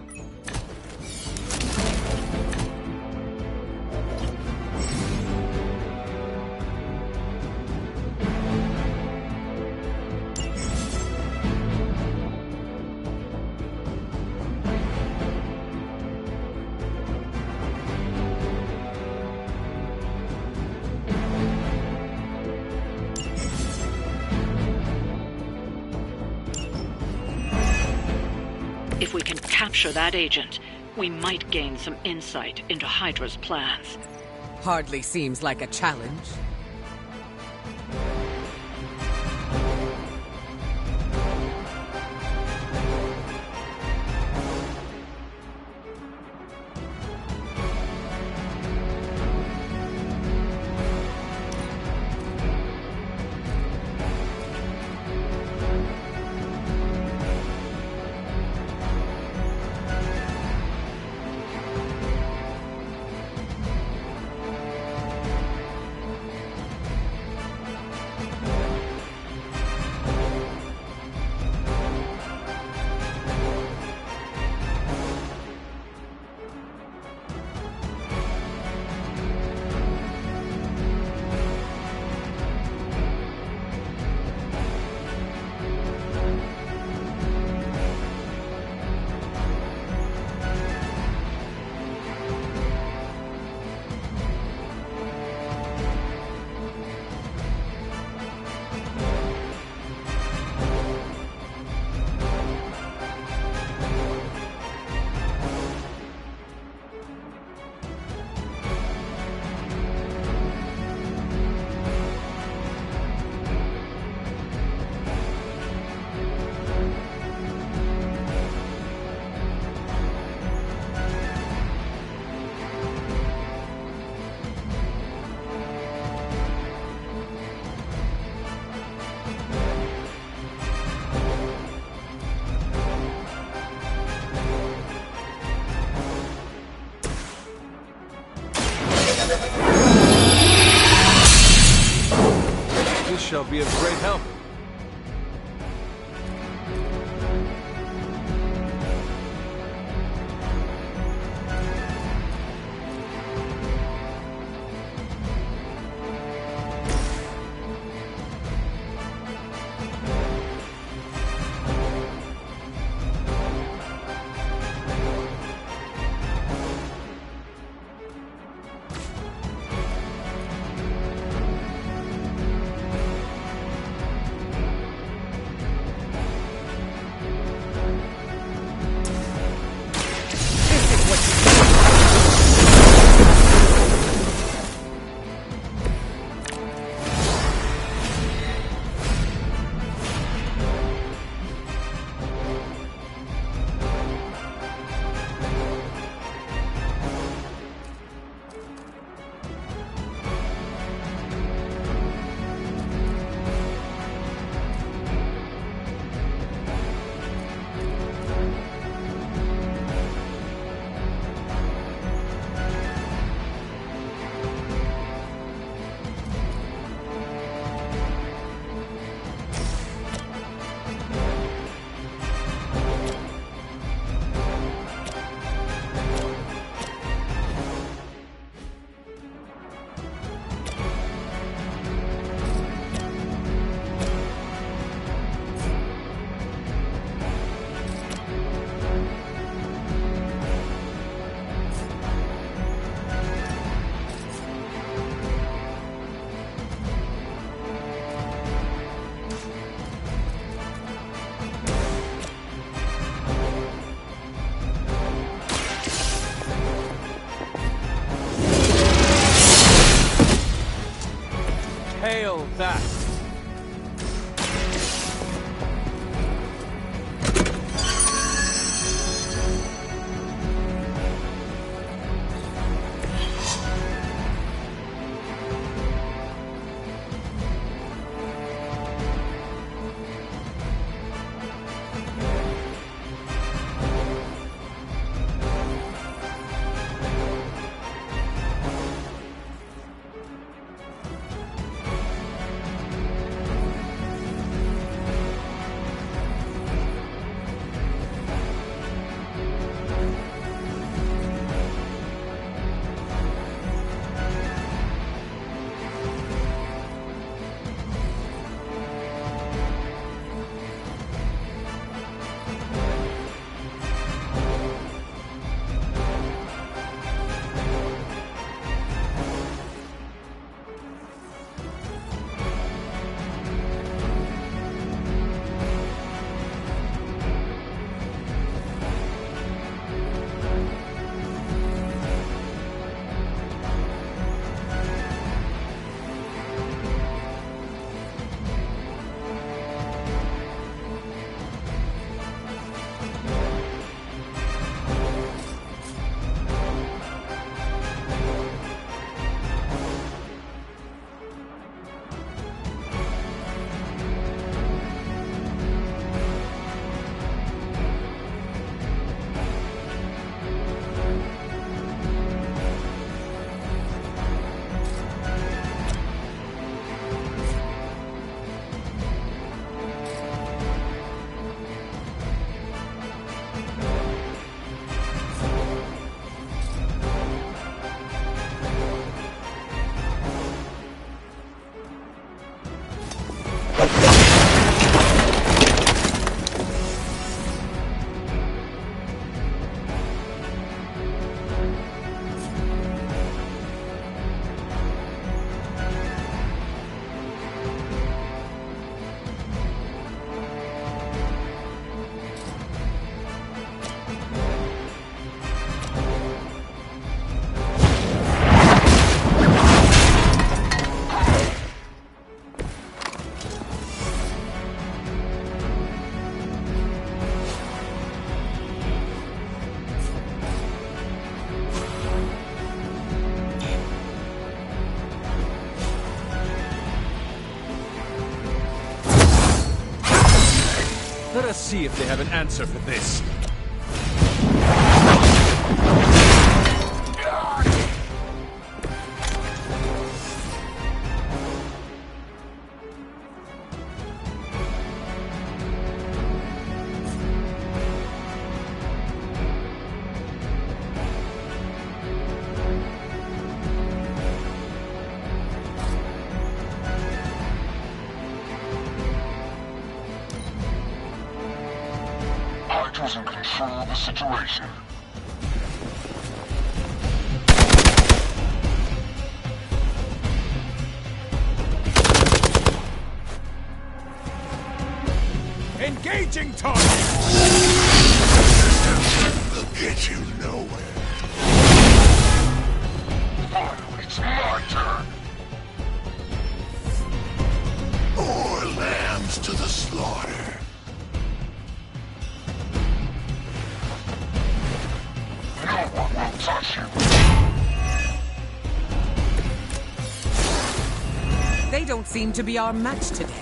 If we can capture that agent, we might gain some insight into Hydra's plans. Hardly seems like a challenge. This shall be of great help. Hail that! Let us see if they have an answer for this. Hydra's in control of the situation. Engaging target! Distance will get you nowhere. Finally, it's my turn. More lambs to the slaughter. No one will touch you. They don't seem to be our match today.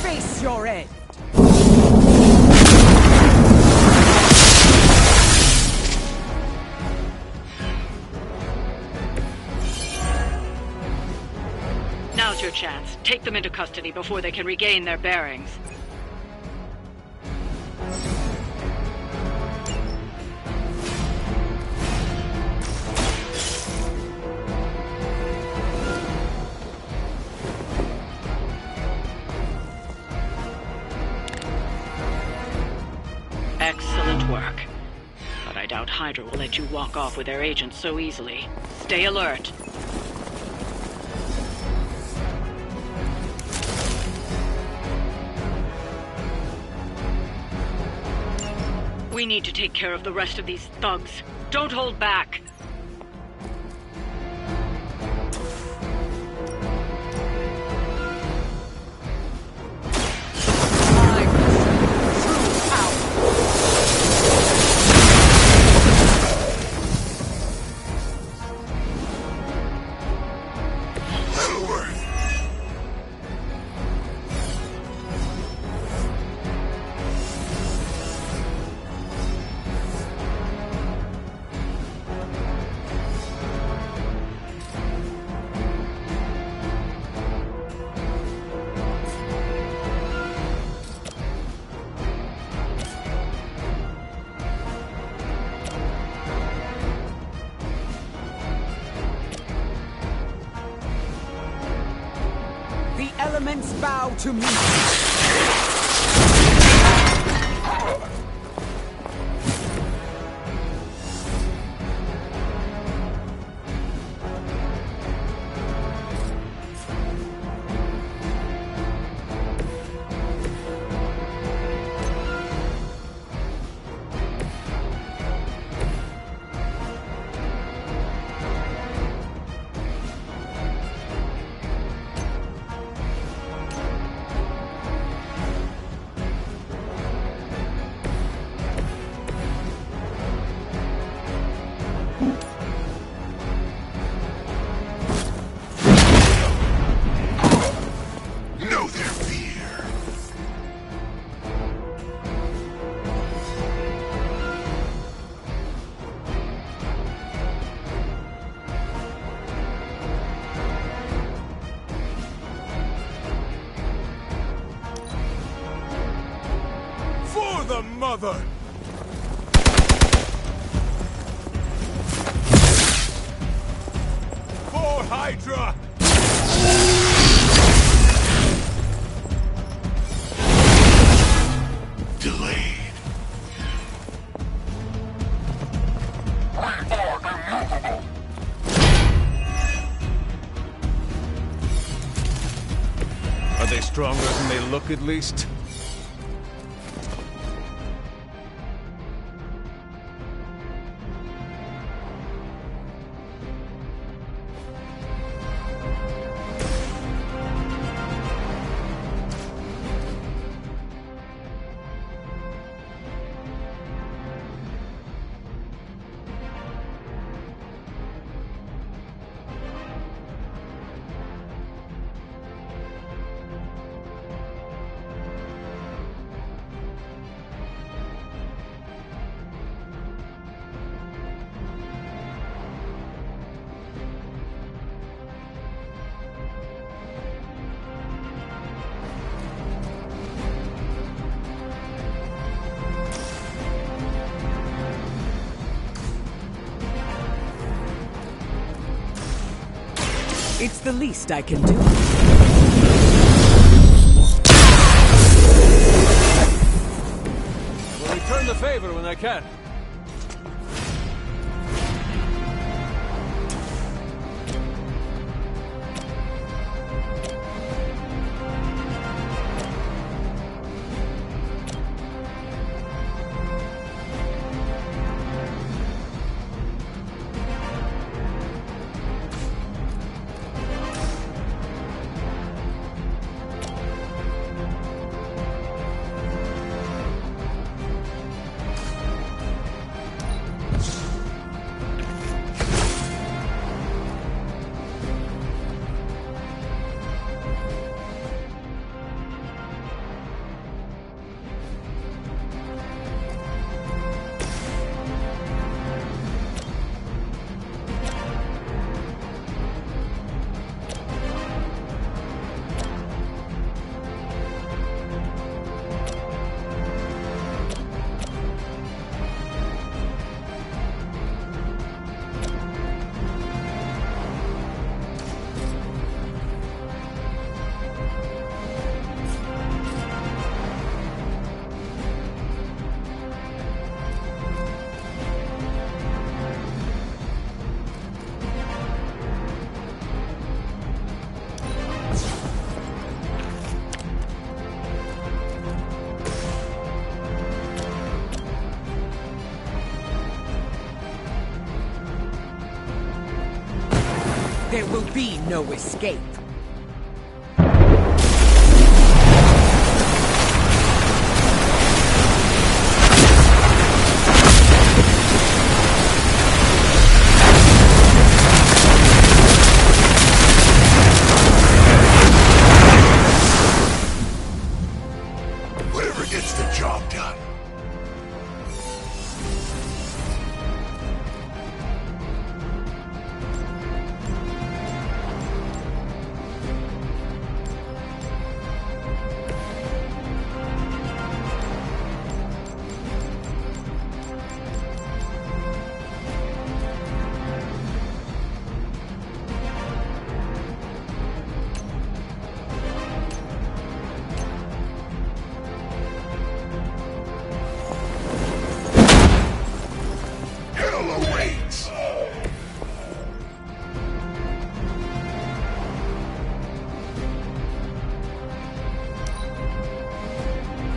Face your end. Now's your chance. Take them into custody before they can regain their bearings. Excellent work. But I doubt Hydra will let you walk off with their agents so easily. Stay alert. We need to take care of the rest of these thugs. Don't hold back. Elements bow to me. mother! For Hydra! Delayed. Are they stronger than they look, at least? It's the least I can do. Will return the favor when I can. There will be no escape. Whatever gets the job done.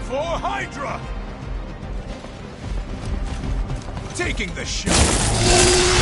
For Hydra! Taking the shot!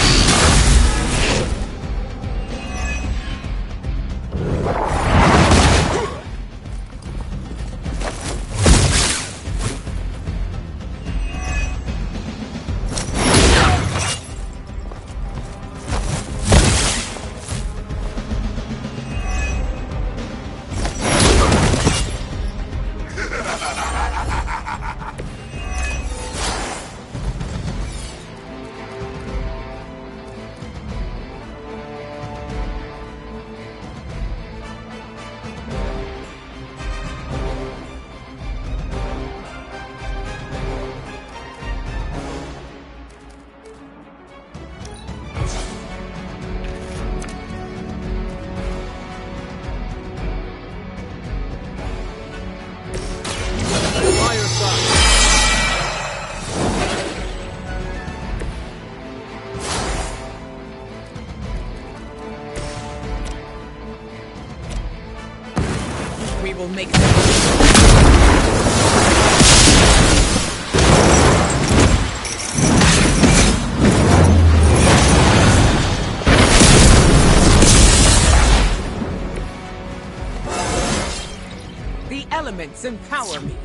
will make them. The elements empower me.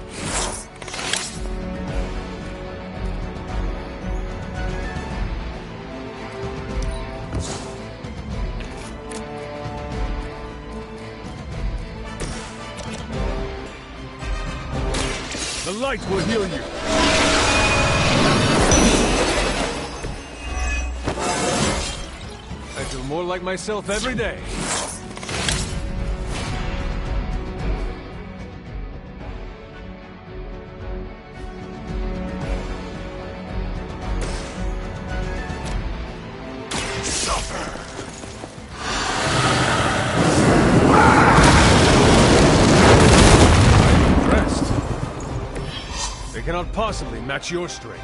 The light will heal you. I feel more like myself every day. They cannot possibly match your strength.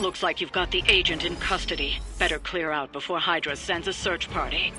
Looks like you've got the agent in custody. Better clear out before Hydra sends a search party.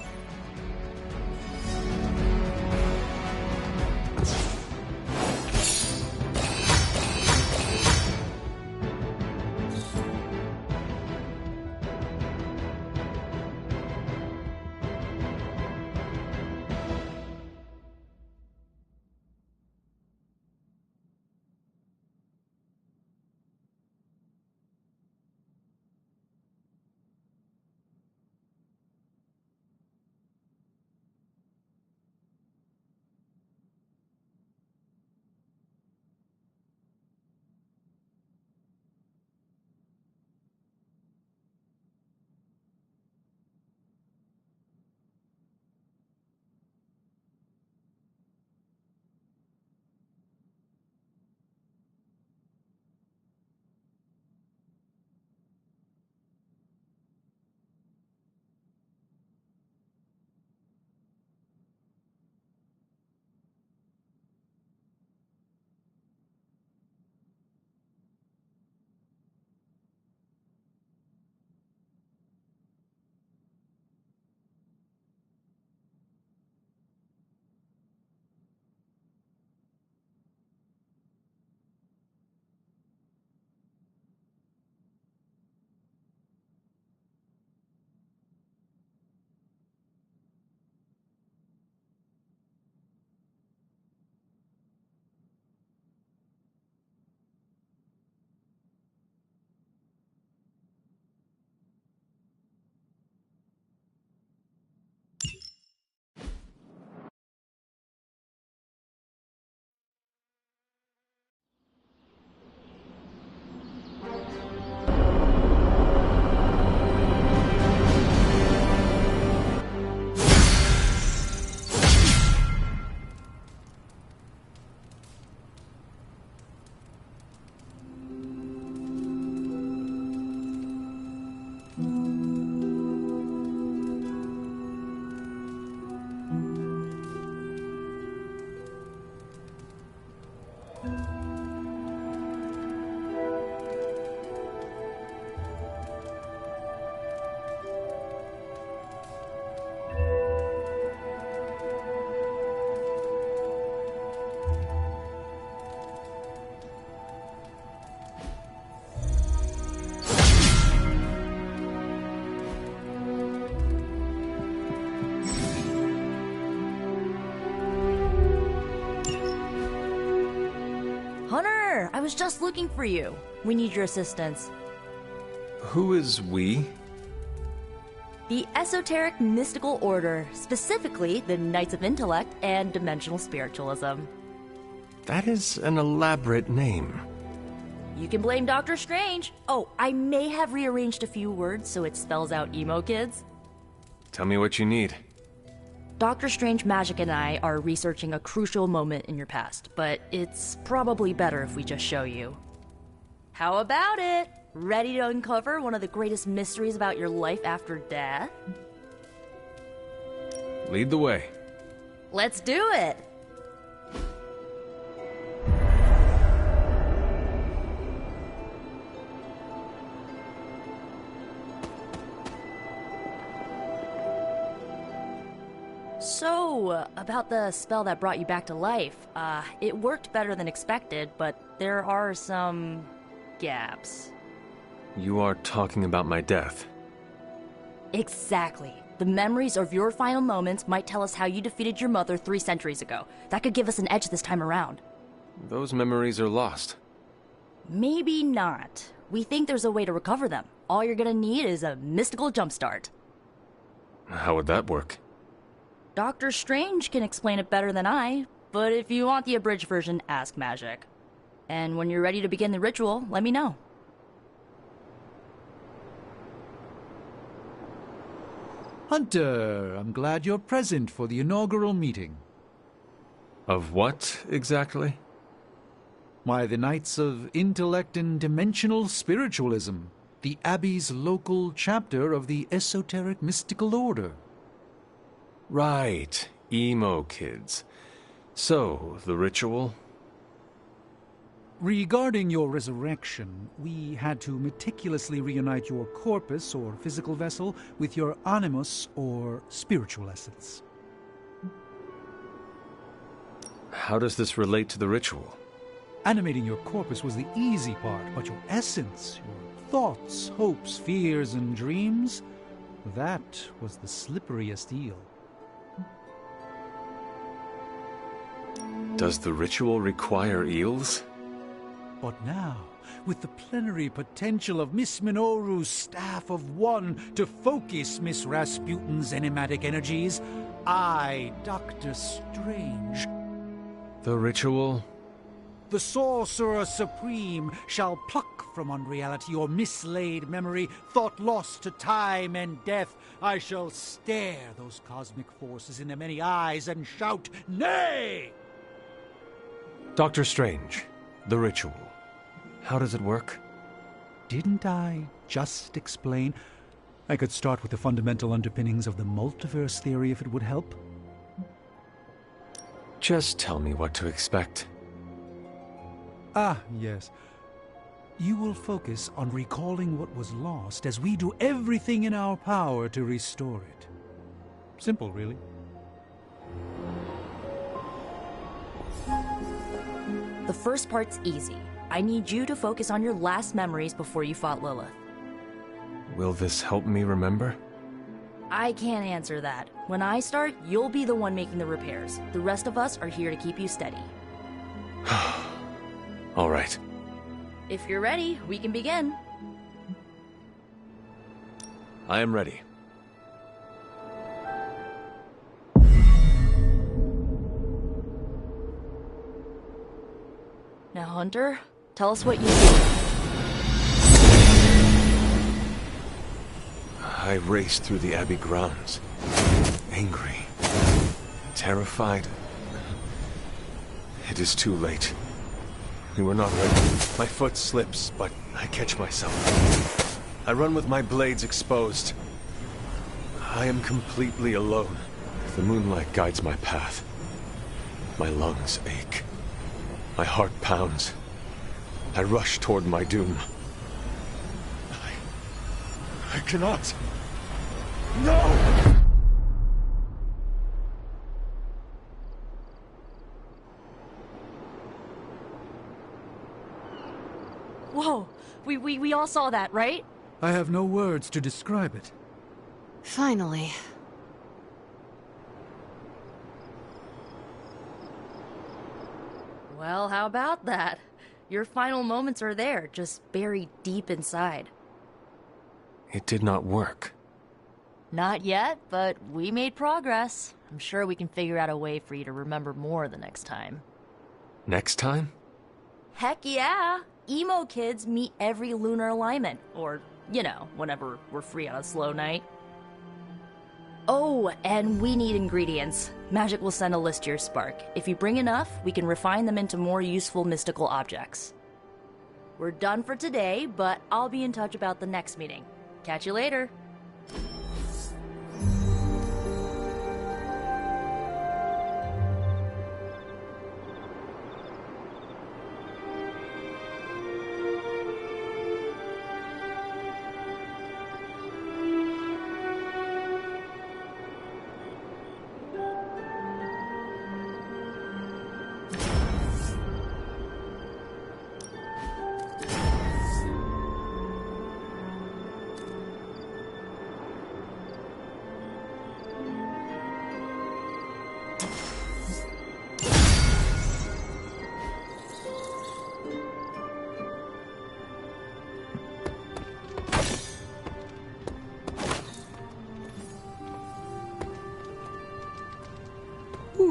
Hunter, I was just looking for you. We need your assistance. Who is we? The Esoteric Mystical Order, specifically the Knights of Intellect and Dimensional Spiritualism. That is an elaborate name. You can blame Dr. Strange. Oh, I may have rearranged a few words so it spells out emo kids. Tell me what you need. Dr. Strange Magic and I are researching a crucial moment in your past, but it's probably better if we just show you. How about it? Ready to uncover one of the greatest mysteries about your life after death? Lead the way. Let's do it! So, about the spell that brought you back to life, it worked better than expected, but there are some gaps. You are talking about my death. Exactly. The memories of your final moments might tell us how you defeated your mother 3 centuries ago. That could give us an edge this time around. Those memories are lost. Maybe not. We think there's a way to recover them. All you're gonna need is a mystical jumpstart. How would that work? Doctor Strange can explain it better than I, but if you want the abridged version, ask Magic. And when you're ready to begin the ritual, let me know. Hunter, I'm glad you're present for the inaugural meeting. Of what, exactly? Why, the Knights of Intellect and Dimensional Spiritualism, the Abbey's local chapter of the Esoteric Mystical Order. Right, emo kids. So, the ritual? Regarding your resurrection, we had to meticulously reunite your corpus, or physical vessel, with your animus, or spiritual essence. How does this relate to the ritual? Animating your corpus was the easy part, but your essence, your thoughts, hopes, fears, and dreams, that was the slipperiest eel. Does the ritual require eels? But now, with the plenary potential of Miss Minoru's Staff of One to focus Miss Rasputin's enigmatic energies, I, Doctor Strange... The ritual? The Sorcerer Supreme shall pluck from unreality your mislaid memory, thought lost to time and death. I shall stare those cosmic forces in their many eyes and shout, nay! Doctor Strange, the ritual. How does it work? Didn't I just explain? I could start with the fundamental underpinnings of the multiverse theory if it would help. Just tell me what to expect. Ah, yes. You will focus on recalling what was lost as we do everything in our power to restore it. Simple, really. The first part's easy. I need you to focus on your last memories before you fought Lilith. Will this help me remember? I can't answer that. When I start, you'll be the one making the repairs. The rest of us are here to keep you steady. All right. If you're ready, we can begin. I am ready. Now, Hunter, tell us what you do. I raced through the Abbey grounds. Angry. Terrified. It is too late. We were not ready. My foot slips, but I catch myself. I run with my blades exposed. I am completely alone. The moonlight guides my path. My lungs ache. My heart pounds. I rush toward my doom. I cannot. No! Whoa! We all saw that, right? I have no words to describe it. Finally. Well, how about that? Your final moments are there, just buried deep inside. It did not work. Not yet, but we made progress. I'm sure we can figure out a way for you to remember more the next time. Next time? Heck yeah! Emo kids meet every lunar alignment. Or, you know, whenever we're free on a slow night. Oh, and we need ingredients. Magic will send a list to your Spark. If you bring enough, we can refine them into more useful mystical objects. We're done for today, but I'll be in touch about the next meeting. Catch you later.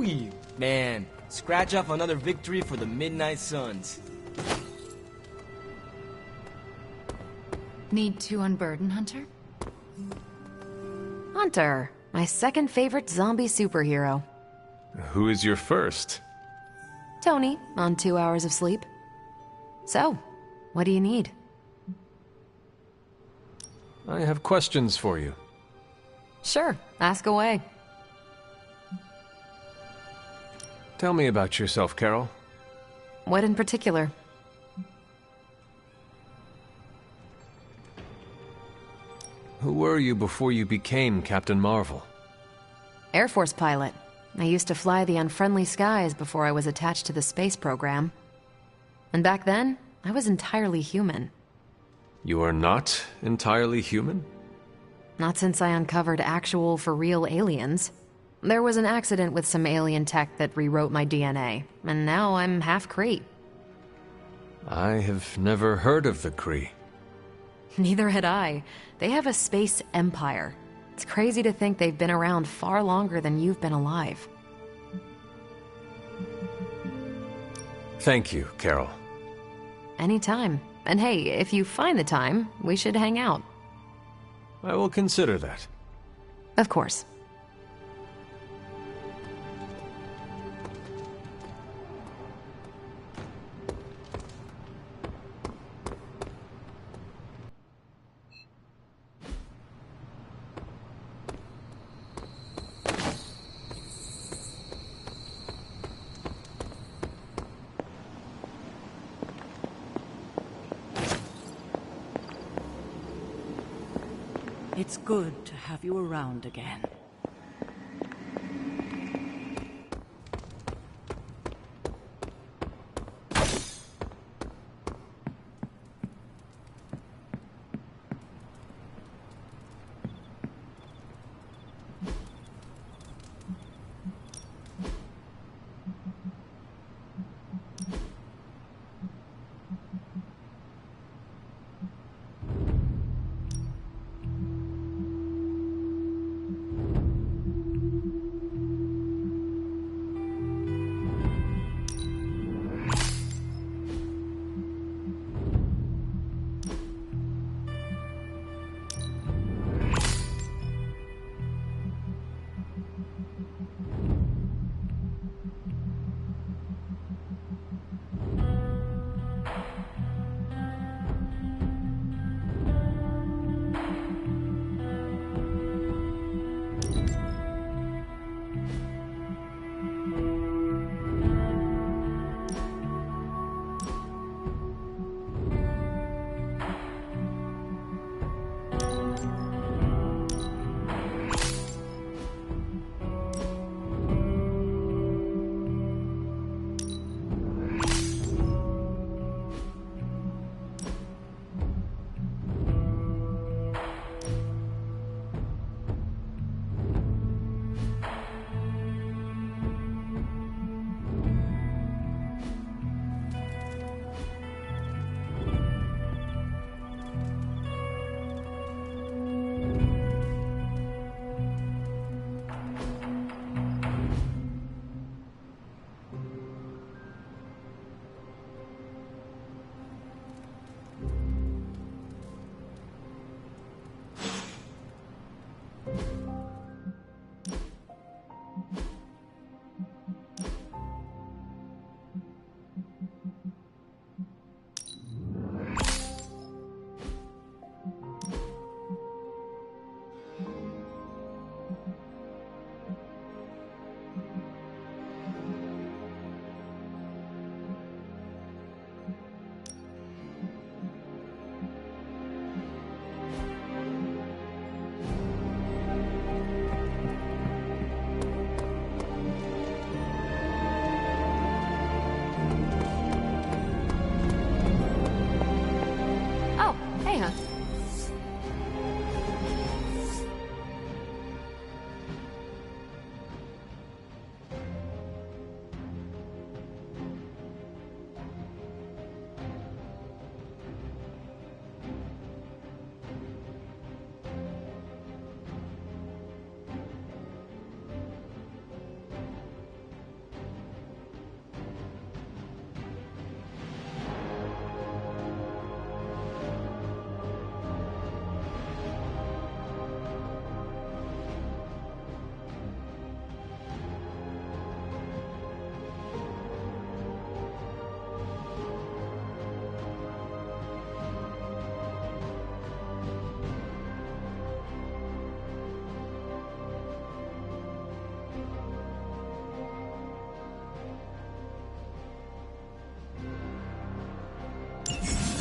Whee! Man, scratch off another victory for the Midnight Suns. Need to unburden, Hunter? Hunter, my second favorite zombie superhero. Who is your first? Tony, on 2 hours of sleep. So, what do you need? I have questions for you. Sure, ask away. Tell me about yourself, Carol. What in particular? Who were you before you became Captain Marvel? Air Force pilot. I used to fly the unfriendly skies before I was attached to the space program. And back then, I was entirely human. You are not entirely human? Not since I uncovered actual, for real aliens. There was an accident with some alien tech that rewrote my DNA, and now I'm half Kree. I have never heard of the Kree. Neither had I. They have a space empire. It's crazy to think they've been around far longer than you've been alive. Thank you, Carol. Anytime. And hey, if you find the time, we should hang out. I will consider that. Of course. It's good to have you around again.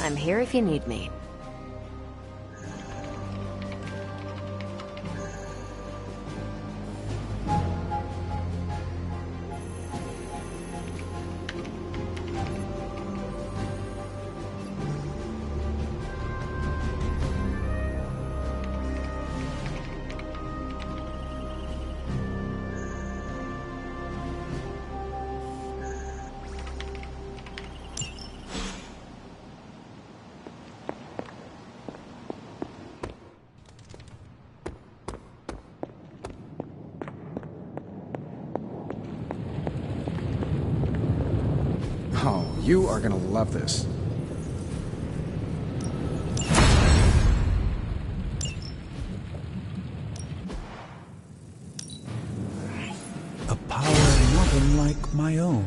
I'm here if you need me. Oh, you are gonna love this. A power not unlike my own.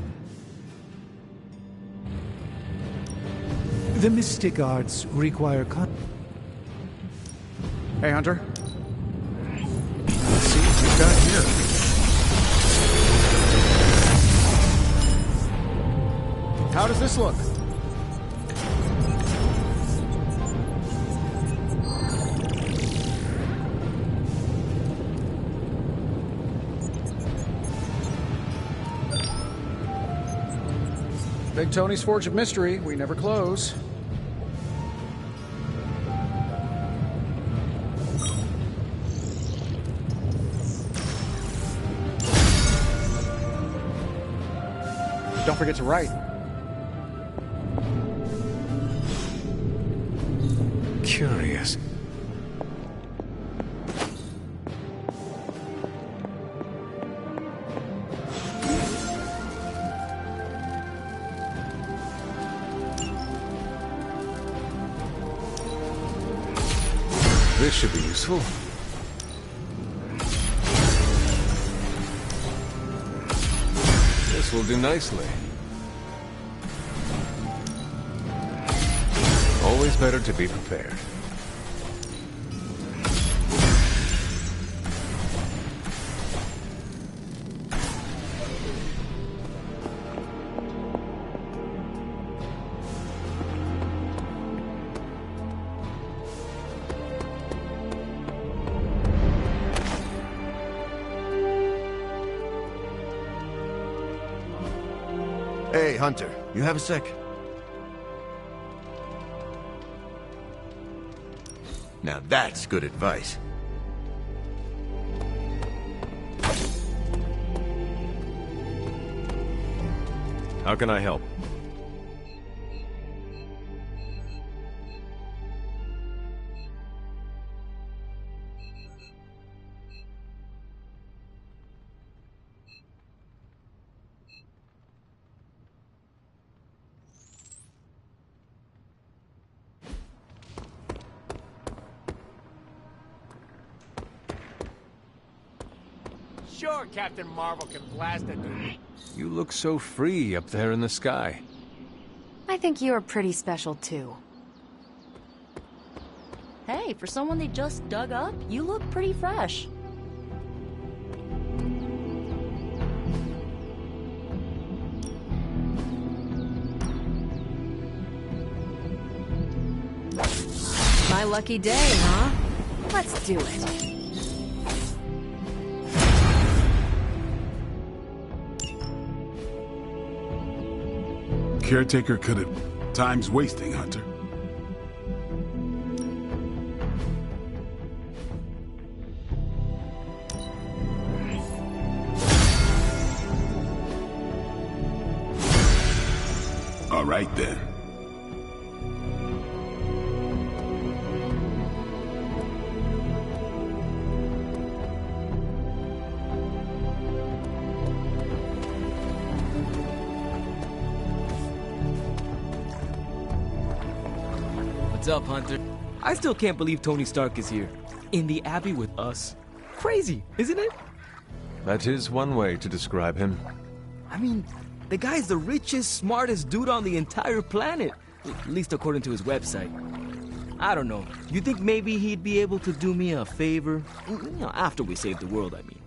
The mystic arts require Hey, Hunter. Let's see what we've got here. How does this look? Big Tony's Forge of Mystery. We never close. Don't forget to write. Curious. This should be useful. This will do nicely. Always better to be prepared. Hey, Hunter, you have a sec? Now that's good advice. How can I help? Sure, Captain Marvel can blast a dude. You look so free up there in the sky. I think you're pretty special too. Hey, for someone they just dug up, you look pretty fresh. My lucky day, huh? Let's do it. Caretaker could have... Time's wasting, Hunter. All right, then. What's up, Hunter? I still can't believe Tony Stark is here. In the Abbey with us. Crazy, isn't it? That is one way to describe him. I mean, the guy's the richest, smartest dude on the entire planet. At least according to his website. I don't know. You think maybe he'd be able to do me a favor? You know, after we save the world, I mean.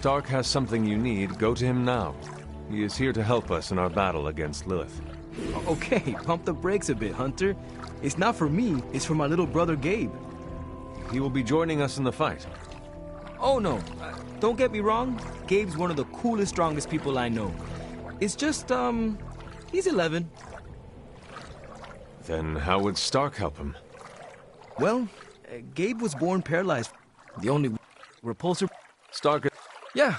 Stark has something you need, go to him now. He is here to help us in our battle against Lilith. Okay, pump the brakes a bit, Hunter. It's not for me, it's for my little brother Gabe. He will be joining us in the fight. Oh no, don't get me wrong. Gabe's one of the coolest, strongest people I know. It's just, he's 11. Then how would Stark help him? Well, Gabe was born paralyzed. The only repulsor... Stark... Yeah.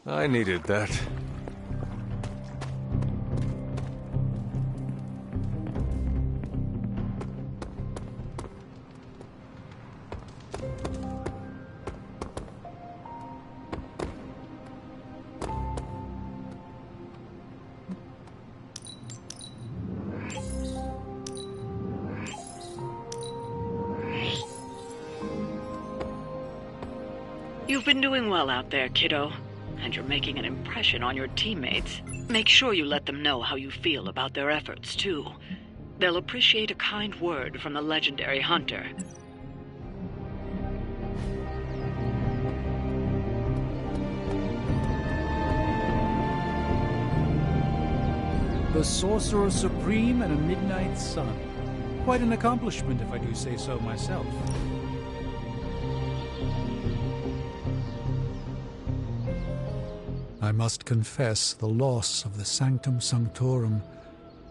I needed that. You've been doing well out there, kiddo. And you're making an impression on your teammates. Make sure you let them know how you feel about their efforts, too. They'll appreciate a kind word from the legendary Hunter. The Sorcerer Supreme and a Midnight Sun. Quite an accomplishment, if I do say so myself. I must confess the loss of the Sanctum Sanctorum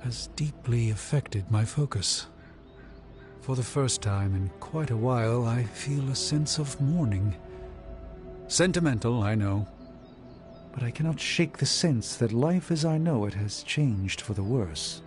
has deeply affected my focus. For the first time in quite a while, I feel a sense of mourning. Sentimental, I know, but I cannot shake the sense that life as I know it has changed for the worse.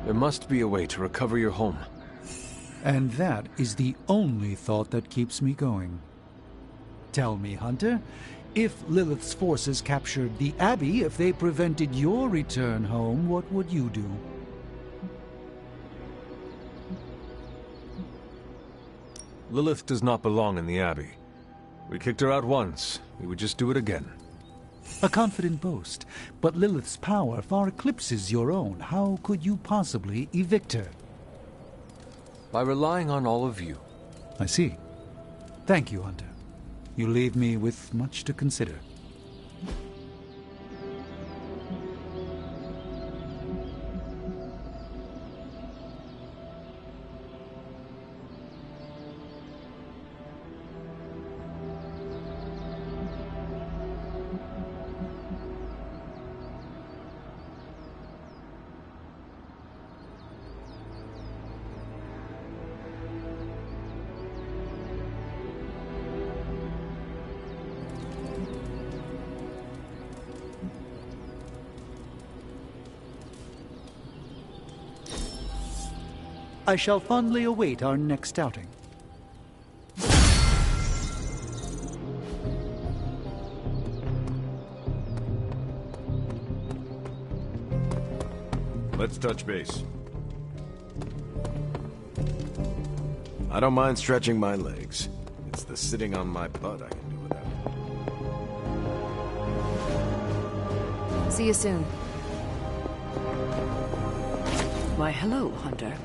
There must be a way to recover your home. And that is the only thought that keeps me going. Tell me, Hunter, If Lilith's forces captured the Abbey, if they prevented your return home, what would you do? Lilith does not belong in the Abbey. We kicked her out once. We would just do it again. A confident boast, but Lilith's power far eclipses your own. How could you possibly evict her? By relying on all of you. I see. Thank you, Hunter. You leave me with much to consider. I shall fondly await our next outing. Let's touch base. I don't mind stretching my legs. It's the sitting on my butt I can do without. See you soon. Why, hello, Hunter.